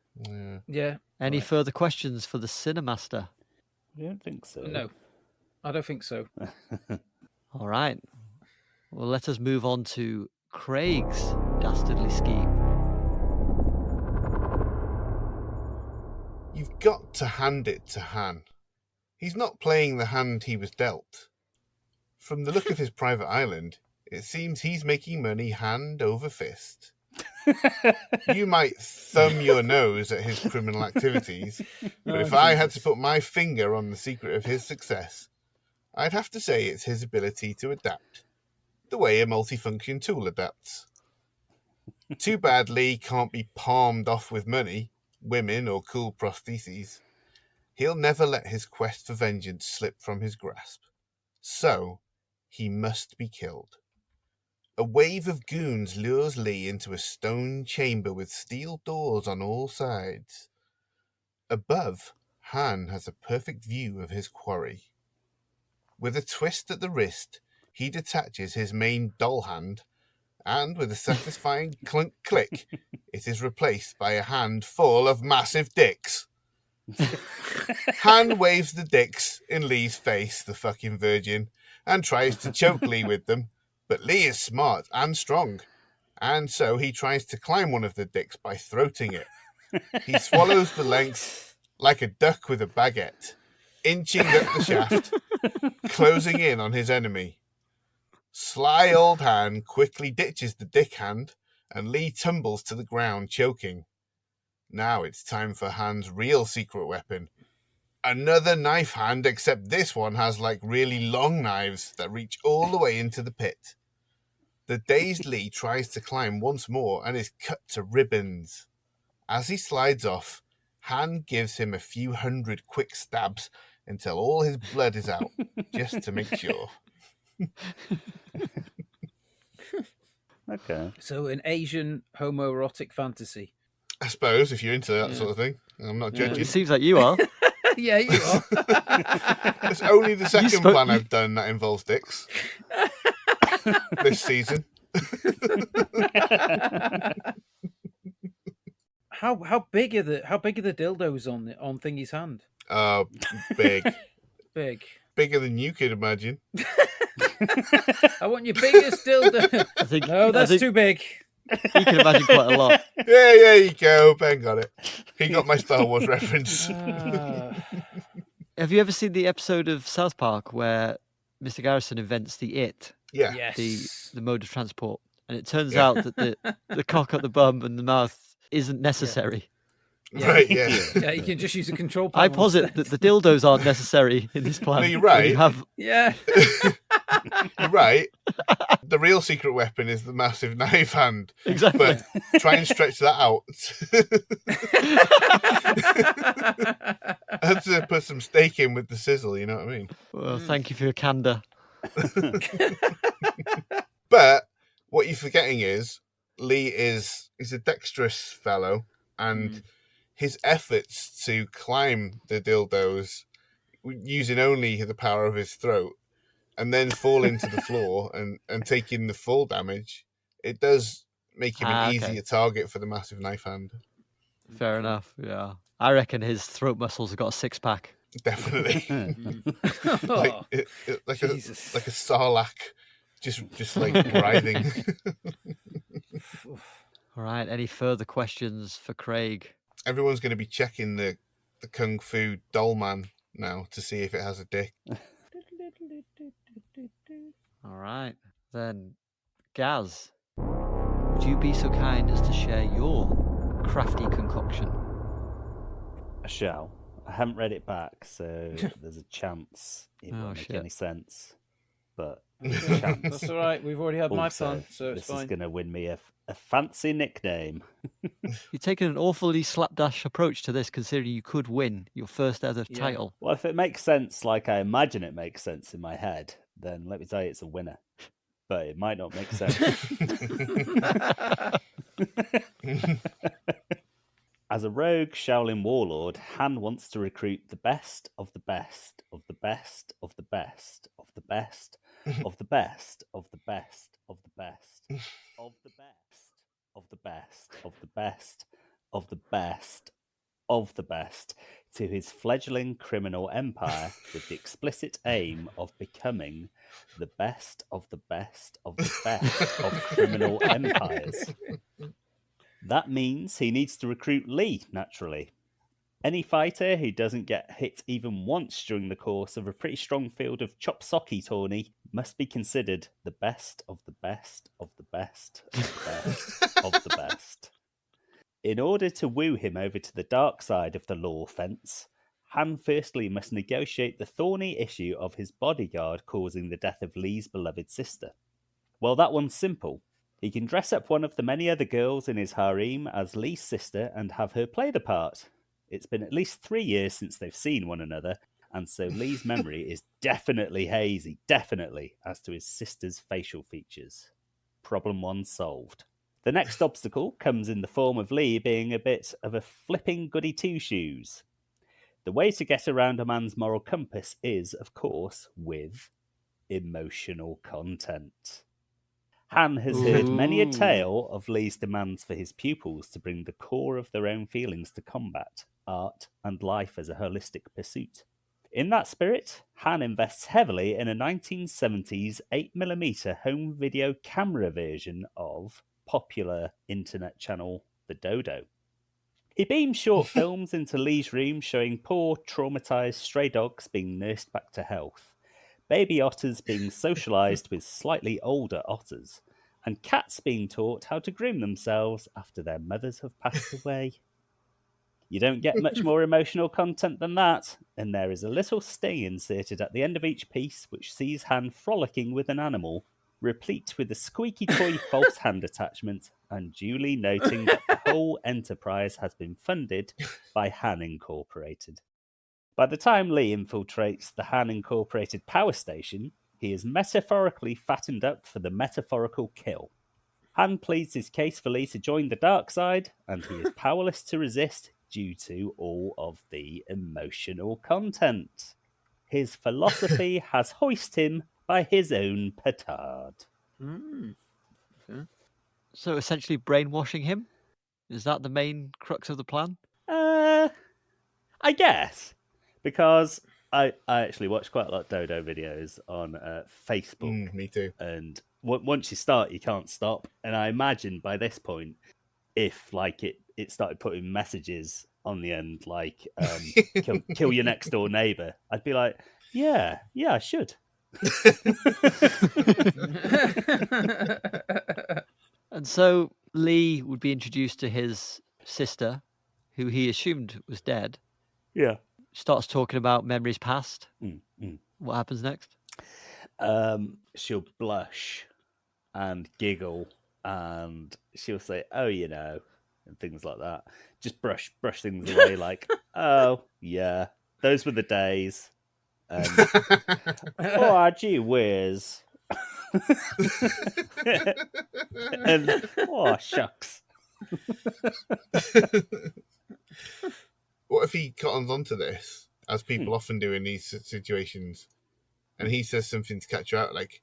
Yeah. Any further questions for the Cinemaster? I don't think so. No, I don't think so. All right. Well, let us move on to Craig's dastardly scheme. You've got to hand it to Han. He's not playing the hand he was dealt. From the look of his private island, it seems he's making money hand over fist. You might thumb your nose at his criminal activities, but if I had to put my finger on the secret of his success, I'd have to say it's his ability to adapt, the way a multifunction tool adapts. Too bad Lee can't be palmed off with money, women, or cool prostheses. He'll never let his quest for vengeance slip from his grasp. So, he must be killed. A wave of goons lures Lee into a stone chamber with steel doors on all sides. Above, Han has a perfect view of his quarry. With a twist at the wrist, he detaches his main doll hand, and with a satisfying clunk click, it is replaced by a hand full of massive dicks. Han waves the dicks in Lee's face, the fucking virgin, and tries to choke Lee with them, but Lee is smart and strong, and so he tries to climb one of the dicks by throating it. He swallows the length like a duck with a baguette, inching up the shaft, closing in on his enemy. Sly old Han quickly ditches the dick hand, and Lee tumbles to the ground, choking. Now it's time for Han's real secret weapon. Another knife hand, except this one has like really long knives that reach all the way into the pit. The dazed Lee tries to climb once more and is cut to ribbons. As he slides off, Han gives him a few hundred quick stabs until all his blood is out, just to make sure. Okay. So an Asian homoerotic fantasy. I suppose, if you're into that sort of thing. I'm not judging. It seems like you are. Yeah, you are. It's only the second plan I've done that involves dicks this season. How big are the dildos on Thingy's hand? Big. Big. Bigger than you could imagine. I want your biggest dildo. That's too big. You can imagine quite a lot. Yeah, there you go. Ben got it. He got my Star Wars reference. Have you ever seen the episode of South Park where Mr. Garrison invents the it? Yeah. Yes. The mode of transport. And it turns out that the cock up the bum and the mouth isn't necessary. Yeah. Right, yeah. Yeah, you can just use a control panel. I posit that the dildos aren't necessary in this plan. No, you're right. Yeah. You're right. The real secret weapon is the massive knife hand. Exactly. But try and stretch that out. I had to put some steak in with the sizzle, you know what I mean? Well, thank you for your candour. But what you're forgetting is Lee is a dexterous fellow, and his efforts to climb the dildos using only the power of his throat and then fall into the floor and taking the full damage, it does make him an easier target for the massive knife hand. Fair enough, yeah. I reckon his throat muscles have got a six-pack. Definitely. like a sarlacc, just like writhing. All right, any further questions for Craig? Everyone's going to be checking the Kung Fu doll man now to see if it has a dick. All right, then, Gaz, would you be so kind as to share your crafty concoction? I shall. I haven't read it back, so there's a chance it won't make any sense. But chance. That's all right. We've already had my Also, plan, so it's this fine. is going to win me a fancy nickname. You've taken an awfully slapdash approach to this, considering you could win your first ever title. Well, if it makes sense like I imagine it makes sense in my head, then let me tell you it's a winner. But it might not make sense. As a rogue Shaolin warlord, Han wants to recruit the best of the best of the best of the best of the best of the best of the best of the best of the best of the best of the best of the best of the best to his fledgling criminal empire with the explicit aim of becoming the best of the best of the best of criminal empires. That means he needs to recruit Lee, naturally. Any fighter who doesn't get hit even once during the course of a pretty strong field of chop socky tourney must be considered the best of the best of the best of the best of the best. In order to woo him over to the dark side of the law fence, Han firstly must negotiate the thorny issue of his bodyguard causing the death of Lee's beloved sister. Well, that one's simple. He can dress up one of the many other girls in his harem as Lee's sister and have her play the part. It's been at least 3 years since they've seen one another, and so Lee's memory is definitely hazy, definitely, as to his sister's facial features. Problem 1 solved. The next obstacle comes in the form of Lee being a bit of a flipping goody two-shoes. The way to get around a man's moral compass is, of course, with emotional content. Han has heard many a tale of Lee's demands for his pupils to bring the core of their own feelings to combat, art, and life as a holistic pursuit. In that spirit, Han invests heavily in a 1970s 8mm home video camera version of popular internet channel The Dodo. He beams short films into Lee's room showing poor, traumatised stray dogs being nursed back to health, baby otters being socialised with slightly older otters, and cats being taught how to groom themselves after their mothers have passed away. You don't get much more emotional content than that, and there is a little sting inserted at the end of each piece which sees Han frolicking with an animal, replete with a squeaky toy false hand attachment, and duly noting that the whole enterprise has been funded by Han Incorporated. By the time Lee infiltrates the Han Incorporated power station, he is metaphorically fattened up for the metaphorical kill. Han pleads his case for Lee to join the dark side, and he is powerless to resist due to all of the emotional content. His philosophy has hoisted him by his own petard. Okay. So essentially brainwashing him? Is that the main crux of the plan? I guess. Because I actually watch quite a lot of Dodo videos on Facebook. Me too. And once you start, you can't stop. And I imagine by this point, if like it started putting messages on the end, like kill your next door neighbor, I'd be like, yeah, I should. And so Lee would be introduced to his sister, who he assumed was dead. Yeah. Starts talking about memories past. Mm. What happens next? She'll blush and giggle, and she'll say, "Oh, you know," and things like that. Just brush things away, like, "Oh, yeah, those were the days." Oh, gee whiz. And oh, shucks. What if he cottons onto this, as people often do in these situations, and he says something to catch her out, like,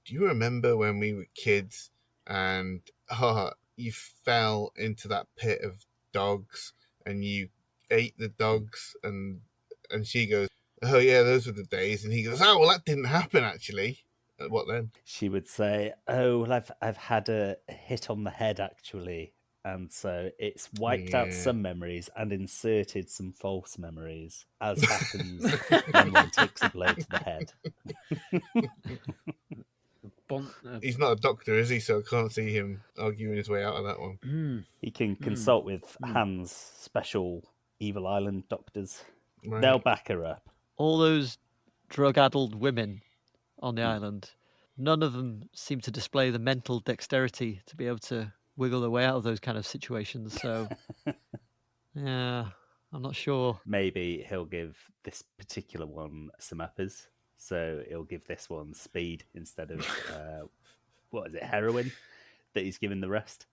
"Do you remember when we were kids and you fell into that pit of dogs and you ate the dogs?" And she goes, "Oh yeah, those were the days." And he goes, "Oh well, that didn't happen actually." What then? She would say, "Oh, well, I've had a hit on the head actually." And so it's wiped out some memories and inserted some false memories, as happens when one takes a blow to the head. He's not a doctor, is he? So I can't see him arguing his way out of that one. He can consult with Han's special Evil Island doctors. Right. They'll back her up. All those drug-addled women on the island, none of them seem to display the mental dexterity to be able to wiggle their way out of those kind of situations. So, yeah, I'm not sure. Maybe he'll give this particular one some uppers. So he'll give this one speed instead of, what is it, heroin that he's given the rest.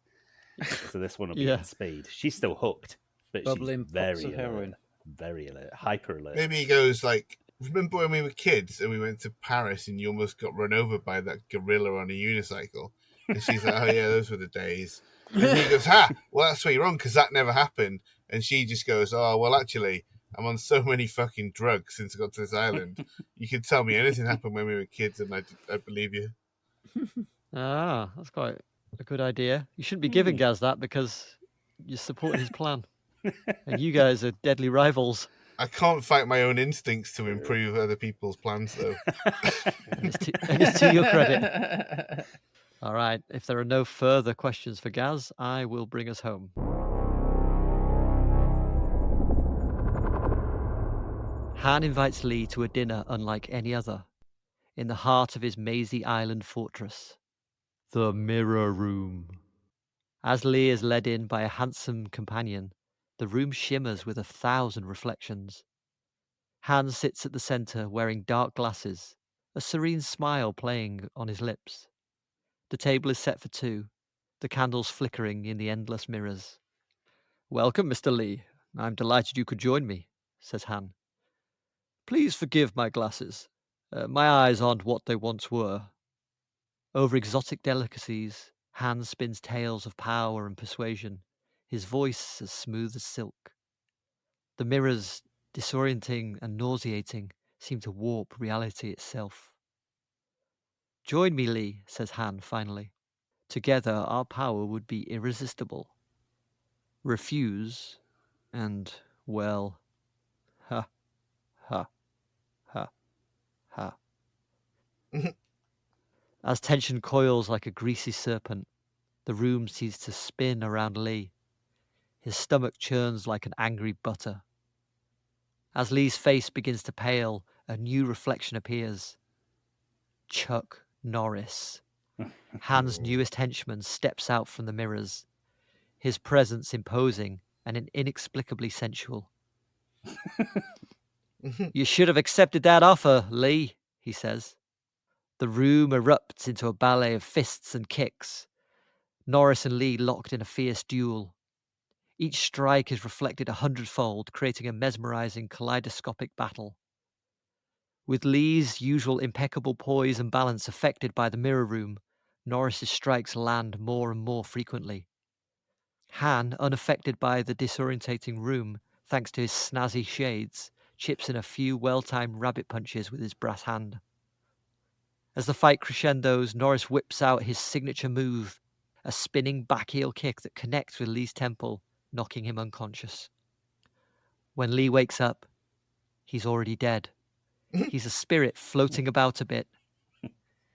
So this one will be on speed. She's still hooked, but Bubbling she's very pots of heroin. Very alert, hyper alert. Maybe he goes like, "Remember when we were kids and we went to Paris and you almost got run over by that gorilla on a unicycle?" And she's like, "Oh yeah, those were the days." And he goes, "Well, that's where you're wrong, because that never happened." And she just goes, "Oh, well, actually, I'm on so many fucking drugs since I got to this island. You could tell me anything happened when we were kids and I believe you." That's quite a good idea. You shouldn't be giving Gaz that because you're supporting his plan. And you guys are deadly rivals. I can't fight my own instincts to improve other people's plans, though. And it's to your credit. All right. If there are no further questions for Gaz, I will bring us home. Han invites Lee to a dinner unlike any other, in the heart of his mazy island fortress, the Mirror Room. As Lee is led in by a handsome companion, the room shimmers with 1,000 reflections. Han sits at the centre wearing dark glasses, a serene smile playing on his lips. The table is set for two, the candles flickering in the endless mirrors. "Welcome, Mr. Lee. I'm delighted you could join me," says Han. "Please forgive my glasses. My eyes aren't what they once were." Over exotic delicacies, Han spins tales of power and persuasion, his voice as smooth as silk. The mirrors, disorienting and nauseating, seem to warp reality itself. "Join me, Lee," says Han finally. "Together our power would be irresistible. Refuse, and, well, ha, ha, ha, ha." As tension coils like a greasy serpent, the room seems to spin around Lee. His stomach churns like an angry butter. As Lee's face begins to pale, a new reflection appears. Chuck Norris. Han's newest henchman steps out from the mirrors, his presence imposing and inexplicably sensual. "You should have accepted that offer, Lee," he says. The room erupts into a ballet of fists and kicks. Norris and Lee locked in a fierce duel. Each strike is reflected 100-fold, creating a mesmerizing kaleidoscopic battle. With Lee's usual impeccable poise and balance affected by the mirror room, Norris's strikes land more and more frequently. Han, unaffected by the disorientating room, thanks to his snazzy shades, chips in a few well-timed rabbit punches with his brass hand. As the fight crescendos, Norris whips out his signature move, a spinning back heel kick that connects with Lee's temple, knocking him unconscious. When Lee wakes up, he's already dead. He's a spirit floating about a bit.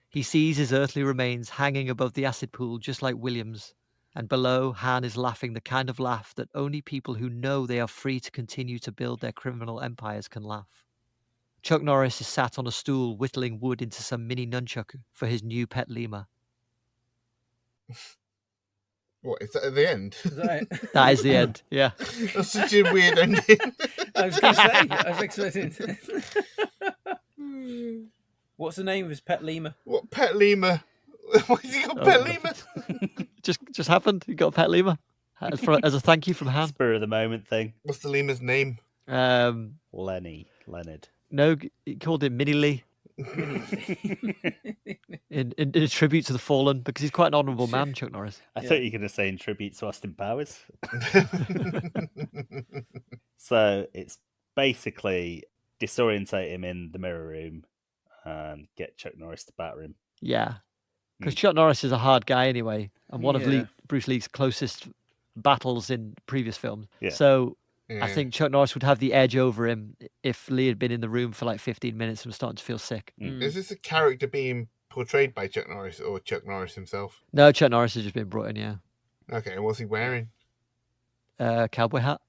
He sees his earthly remains hanging above the acid pool just like William's, and below, Han is laughing the kind of laugh that only people who know they are free to continue to build their criminal empires can laugh. Chuck Norris is sat on a stool whittling wood into some mini nunchuck for his new pet lemur. What, is that at the end? Is that it? That is the end, yeah. That's such a weird ending. I was going to say, I was expecting. What's the name of his pet lemur? What, pet lemur? Why has he got pet lemur? Just happened. He got a pet lemur as a thank you from Han. Spur of the moment thing. What's the lemur's name? Leonard. No, he called him Mini Lee. in a tribute to the fallen, because he's quite an honourable man, Chuck Norris. I thought you were going to say in tribute to Austin Powers. So it's basically disorientate him in the mirror room and get Chuck Norris to batter him. Yeah, because Chuck Norris is a hard guy anyway, and one of Bruce Lee's closest battles in previous films. Yeah. So I think Chuck Norris would have the edge over him if Lee had been in the room for like 15 minutes and was starting to feel sick. Is this a character being portrayed by Chuck Norris or Chuck Norris himself? No, Chuck Norris has just been brought in, yeah. Okay, and what's he wearing? Cowboy hat.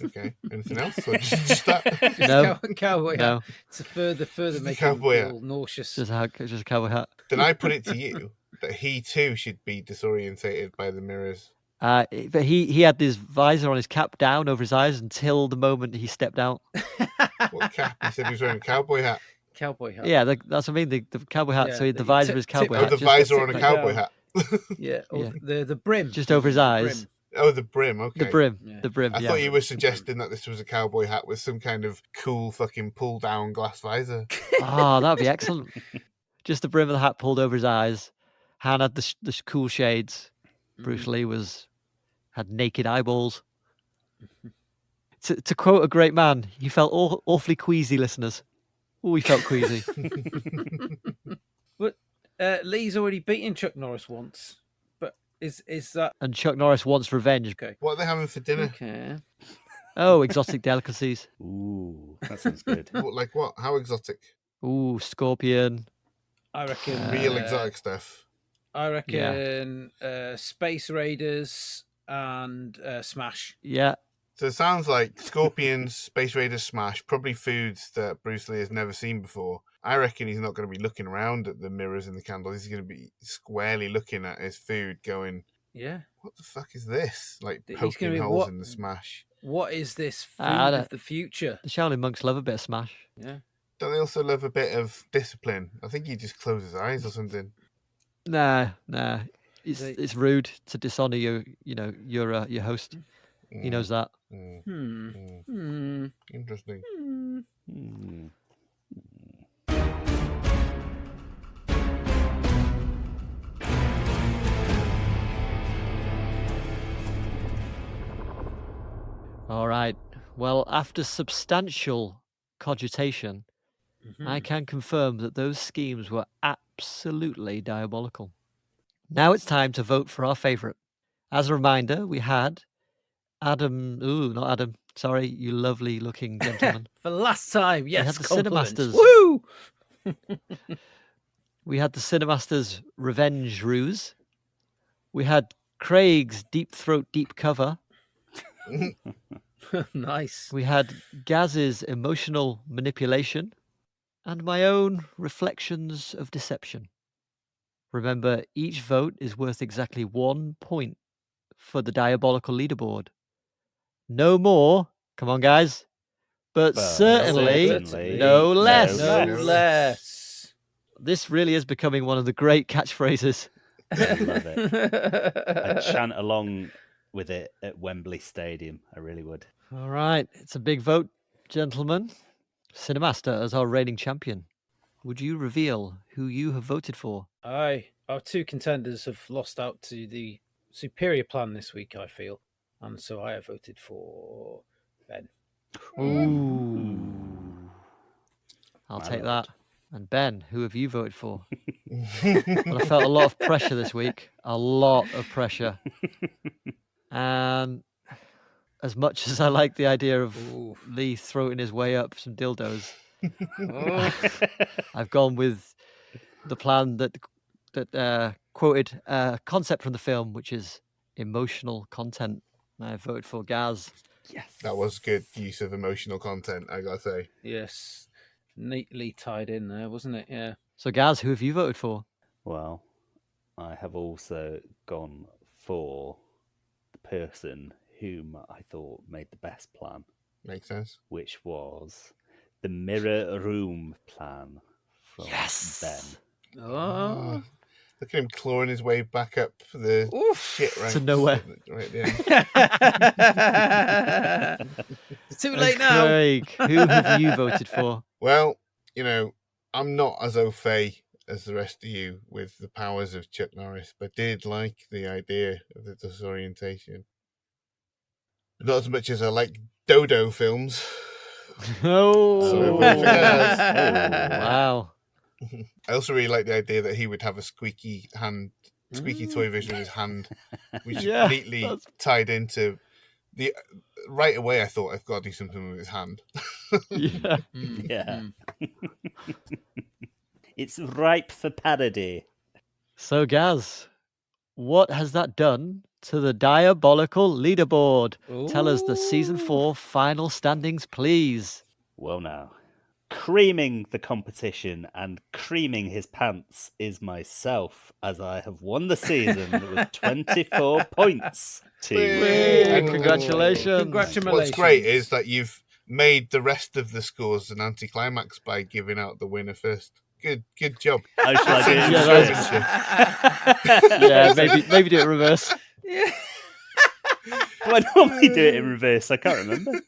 Okay, anything else? Or just that? No. Cowboy No. hat. To further make cowboy him hat. feel nauseous. Just a cowboy hat. Then I put it to you that he too should be disorientated by the mirrors. But he had his visor on his cap down over his eyes until the moment he stepped out. What cap? He said he was wearing a cowboy hat. Cowboy hat. Yeah, that's what I mean. The cowboy hat. Yeah, so the visor of his cowboy Oh, hat. the just visor on a back cowboy down. hat. Yeah, or Yeah. the brim. Just over his eyes. Brim. Oh, the brim. Okay. The brim. Yeah. The brim. I Yeah. thought you were suggesting that this was a cowboy hat with some kind of cool fucking pull down glass visor. Oh, that'd be excellent. Just the brim of the hat pulled over his eyes. Han had the cool shades. Bruce Lee had naked eyeballs. To quote a great man, he felt awfully queasy, listeners. Oh, he felt queasy. But Lee's already beaten Chuck Norris once. But is that And Chuck Norris wants revenge. okay? What are they having for dinner? Okay. Oh, exotic delicacies. Ooh, that sounds good. Like what? How exotic? Ooh, scorpion. I reckon Real exotic stuff. I reckon Space Raiders and Smash. Yeah. So it sounds like scorpions, Space Raiders, Smash, probably foods that Bruce Lee has never seen before. I reckon he's not going to be looking around at the mirrors and the candles. He's going to be squarely looking at his food going, Yeah. what the fuck is this? Like He's poking gonna be, holes what- in the Smash. What is this food I don't- of the future? The Shaolin monks love a bit of Smash. Yeah. Don't they also love a bit of discipline? I think he just closes his eyes or something. Nah. They- It's rude to dishonour your host. He knows that. Interesting. All right. Well, after substantial cogitation, I can confirm that those schemes were absolutely diabolical. Now it's time to vote for our favourite. As a reminder, we had Adam. Ooh, not Adam. Sorry, you lovely looking gentleman. For the last time, yes, had the compliments. Cinemasters. Woo! We had the Cinemaster's Revenge Ruse. We had Craig's Deep Throat Deep Cover. Nice. We had Gaz's Emotional Manipulation. And my own Reflections of Deception. Remember, each vote is worth exactly 1 point for the diabolical leaderboard. No more, come on guys, but certainly no less. No less. This really is becoming one of the great catchphrases. I love it. I'd chant along with it at Wembley Stadium. I really would. All right, it's a big vote, gentlemen. Cinemaster as our reigning champion. Would you reveal who you have voted for? Our two contenders have lost out to the superior plan this week, I feel. And so I have voted for Ben. Ooh. I'll My take lord. that. And Ben, who have you voted for? Well, I felt a lot of pressure this week. A lot of pressure. And as much as I like the idea of Lee throwing his way up some dildos, I've gone with the plan that quoted a concept from the film, which is emotional content. I voted for Gaz. Yes. That was good use of emotional content, I gotta say. Yes. Neatly tied in there, wasn't it? Yeah. So Gaz, who have you voted for? Well, I have also gone for the person whom I thought made the best plan, Makes sense. which was the mirror room plan from Yes. Ben. Oh. Look at him clawing his way back up the shit ranks. To nowhere. Right there. It's too late now. Craig, who have you voted for? Well, I'm not as au fait as the rest of you with the powers of Chuck Norris, but did like the idea of the disorientation. Not as much as I like dodo films. Oh, wow. I also really like the idea that he would have a squeaky toy version of his hand, which Yeah, neatly that's- tied into the. Right away, I thought I've got to do something with his hand. Yeah. Yeah. It's ripe for parody. So Gaz, what has that done to the diabolical leaderboard? Tell us the season 4 final standings, please. Well, now, creaming the competition and creaming his pants is myself, as I have won the season with 24 points. Hey, congratulations. Congratulations. What's great is that you've made the rest of the scores an anticlimax by giving out the winner first. Good job. How shall I do it? Yeah, maybe do it reverse. Do I normally do it in reverse? I can't remember.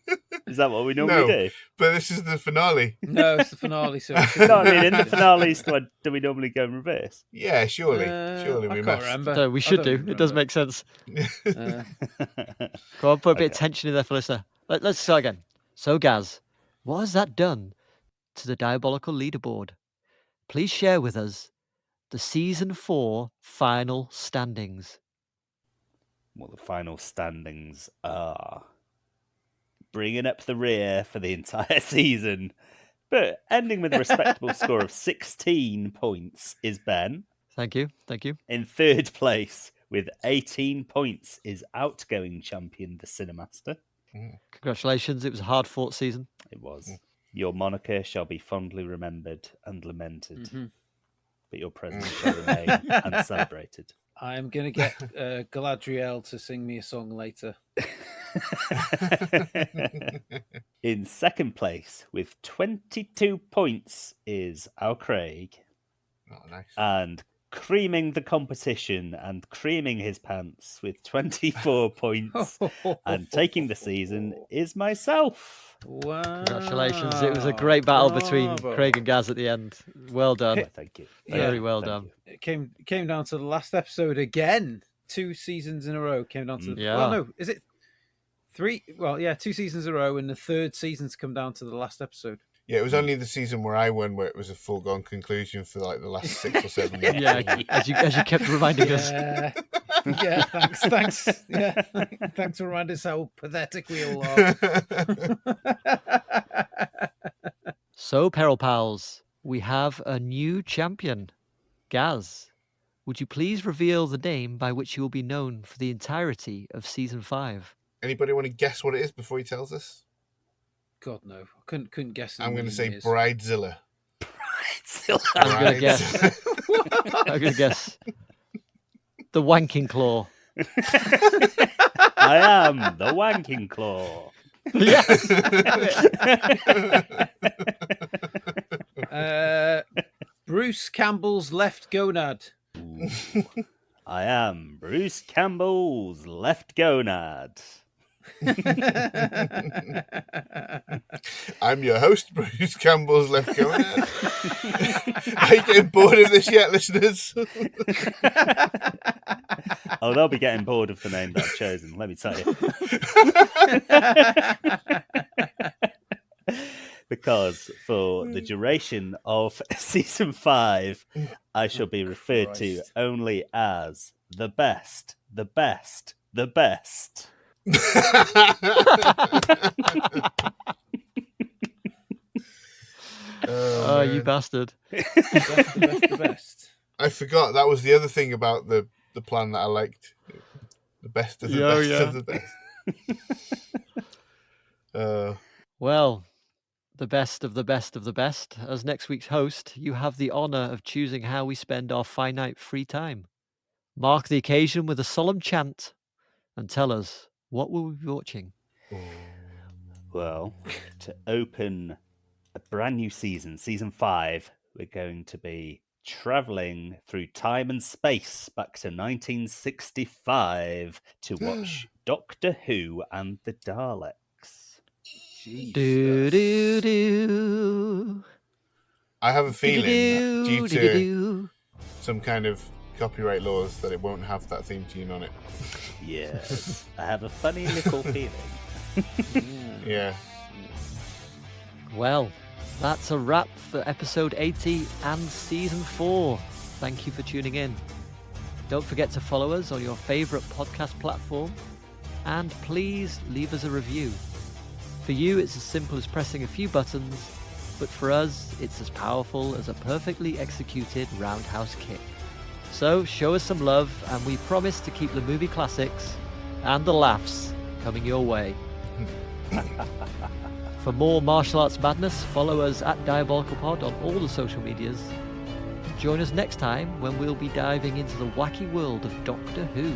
Is that what we normally do? But this is the finale. No, it's the finale. So No, I mean, in the finales, do we normally go in reverse? Yeah, surely we I can't must. remember. So we should I do. don't It does remember. make sense. Uh, Go on, put a bit of Okay. tension in there for listener. Let's start again. So Gaz, what has that done to the diabolical leaderboard? Please share with us the season 4 final standings. Well, the final standings are bringing up the rear for the entire season, but ending with a respectable score of 16 points is Ben. Thank you. In third place with 18 points is outgoing champion, the Cinemaster. Congratulations. It was a hard-fought season. It was. Your moniker shall be fondly remembered and lamented, but your presence shall remain and celebrated. I'm going to get Galadriel to sing me a song later. In second place, with 22 points, is Al Craig. Oh, nice. And creaming the competition and creaming his pants with 24 points and taking the season is myself. Wow. Congratulations. It was a great battle between Craig and Gaz at the end. Well done. Thank you. Very well done. It came down to the last episode again. 2 seasons in a row came down to... Yeah. Well, no, is it 3? Well, yeah, 2 seasons in a row, and the third season's come down to the last episode. Yeah, it was only the season where I won where it was a foregone conclusion for like the last 6 or 7 years. Yeah, as you kept reminding us. Yeah, thanks. Yeah, thanks for reminding us how pathetic we all are. So, Peril Pals, we have a new champion. Gaz, would you please reveal the name by which you will be known for the entirety of Season 5? Anybody want to guess what it is before he tells us? God, no. I couldn't guess. I'm going to say Bridezilla. I'm going to guess the Wanking Claw. I am the Wanking Claw. Yes. Bruce Campbell's left gonad. Ooh. I am Bruce Campbell's left gonad. I'm your host, Bruce Campbell's left gonad. Are you getting bored of this yet, listeners? Oh, they'll be getting bored of the name that I've chosen, let me tell you. Because for the duration of Season 5, I shall be referred to only as the best, the best, the best. Oh, you bastard. The best. I forgot that was the other thing about the plan that I liked. The best of the best of the best. Well, the best of the best of the best. As next week's host, you have the honour of choosing how we spend our finite free time. Mark the occasion with a solemn chant and tell us, what will we be watching? Well, to open a brand new season, Season 5, we're going to be travelling through time and space back to 1965 to watch Doctor Who and the Daleks. Do, do, do. I have a feeling Do, due do, to do. some kind of copyright laws that it won't have that theme tune on it. Yes, I have a funny little feeling. Yeah. Well, that's a wrap for episode 80 and season 4. Thank you for tuning in. Don't forget to follow us on your favourite podcast platform, and please leave us a review. For you, it's as simple as pressing a few buttons, but for us, it's as powerful as a perfectly executed roundhouse kick. So show us some love, and we promise to keep the movie classics and the laughs coming your way. For more martial arts madness, follow us at DiabolicalPod on all the social medias. Join us next time when we'll be diving into the wacky world of Doctor Who.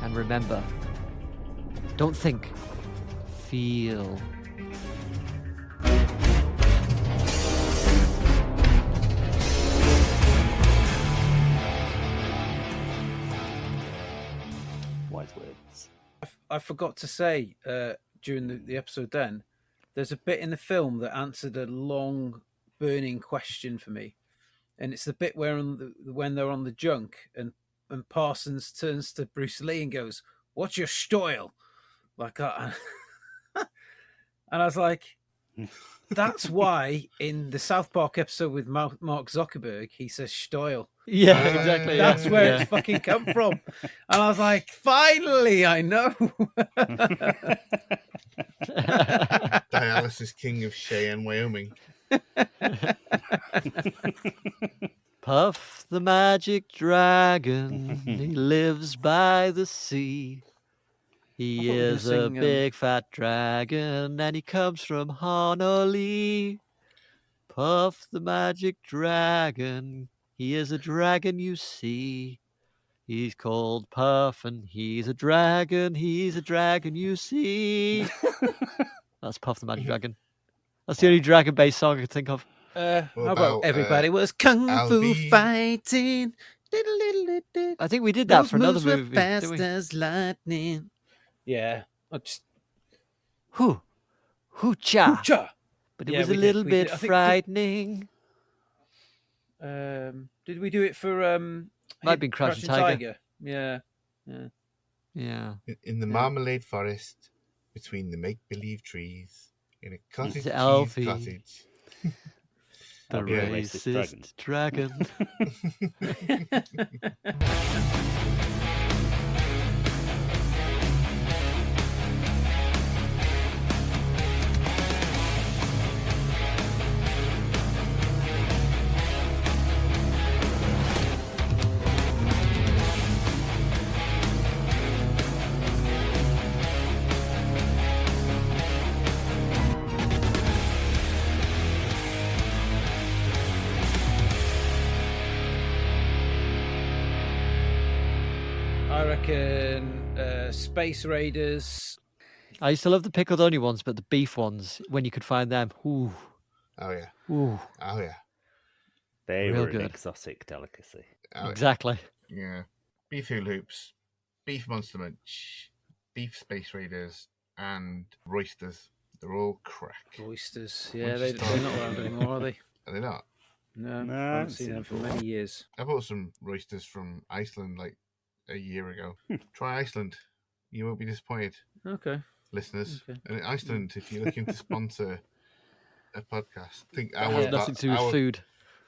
And remember, don't think, feel. Wise words. I forgot to say during the episode then, there's a bit in the film that answered a long burning question for me. And it's the bit where when they're on the junk and Parsons turns to Bruce Lee and goes, "What's your style?" Like that. And I was like, that's why in the South Park episode with Mark Zuckerberg, he says style. Yeah, exactly. That's where it's fucking come from. And I was like, finally, I know. Dialysis king of Cheyenne, Wyoming. Puff the magic dragon, he lives by the sea. thought He we were gonna is a sing, big fat dragon, and he comes from Honolulu. Puff the magic dragon. He is a dragon, you see. He's called Puff, and he's a dragon. He's a dragon, you see. That's Puff the Magic Dragon. That's the only dragon-based song I could think of. How What about everybody was kung I'll fu be- fighting? I think we did that Those for another moves were movie, fast didn't we? as lightning. Yeah, I just Hoo, hoo-cha. Hoo-cha! But it Yeah, was a we did, little we bit did. I think frightening. Did we do it for Might have been Crouching Tiger. Yeah. Yeah. In the marmalade forest, between the make-believe trees, in a cottage cheese Alfie. cottage. The That'd be a racist racist dragon. I reckon Space Raiders. I used to love the pickled onion ones, but the beef ones, when you could find them, ooh, Oh yeah. ooh, Oh yeah. They Real were an good. exotic delicacy. Oh, exactly. yeah. Beef hula hoops, beef monster munch, beef space raiders, and roysters. They're all crack. Oysters. Yeah, Once you they're start- not around anymore, are they? Are they not? No, No, I I haven't haven't seen seen them them for for a many while. years. I bought some roysters from Iceland like a year ago. Try Iceland. You won't be disappointed, Okay. listeners. Okay. And in Iceland, if you're looking to sponsor a podcast, think It has nothing to do with food.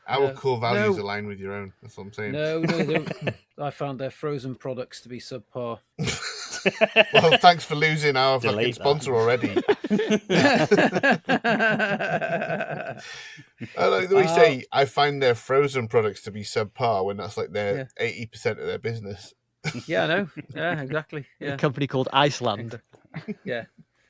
Our Yeah. core values No. align with your own. That's what I'm saying. No, they don't. I found their frozen products to be subpar. Well, thanks for losing our fucking Delete that. sponsor already. I like the way you say, I find their frozen products to be subpar when that's like their 80% of their business. Yeah, I know. Yeah, exactly. A Yeah. company called Iceland. Yeah.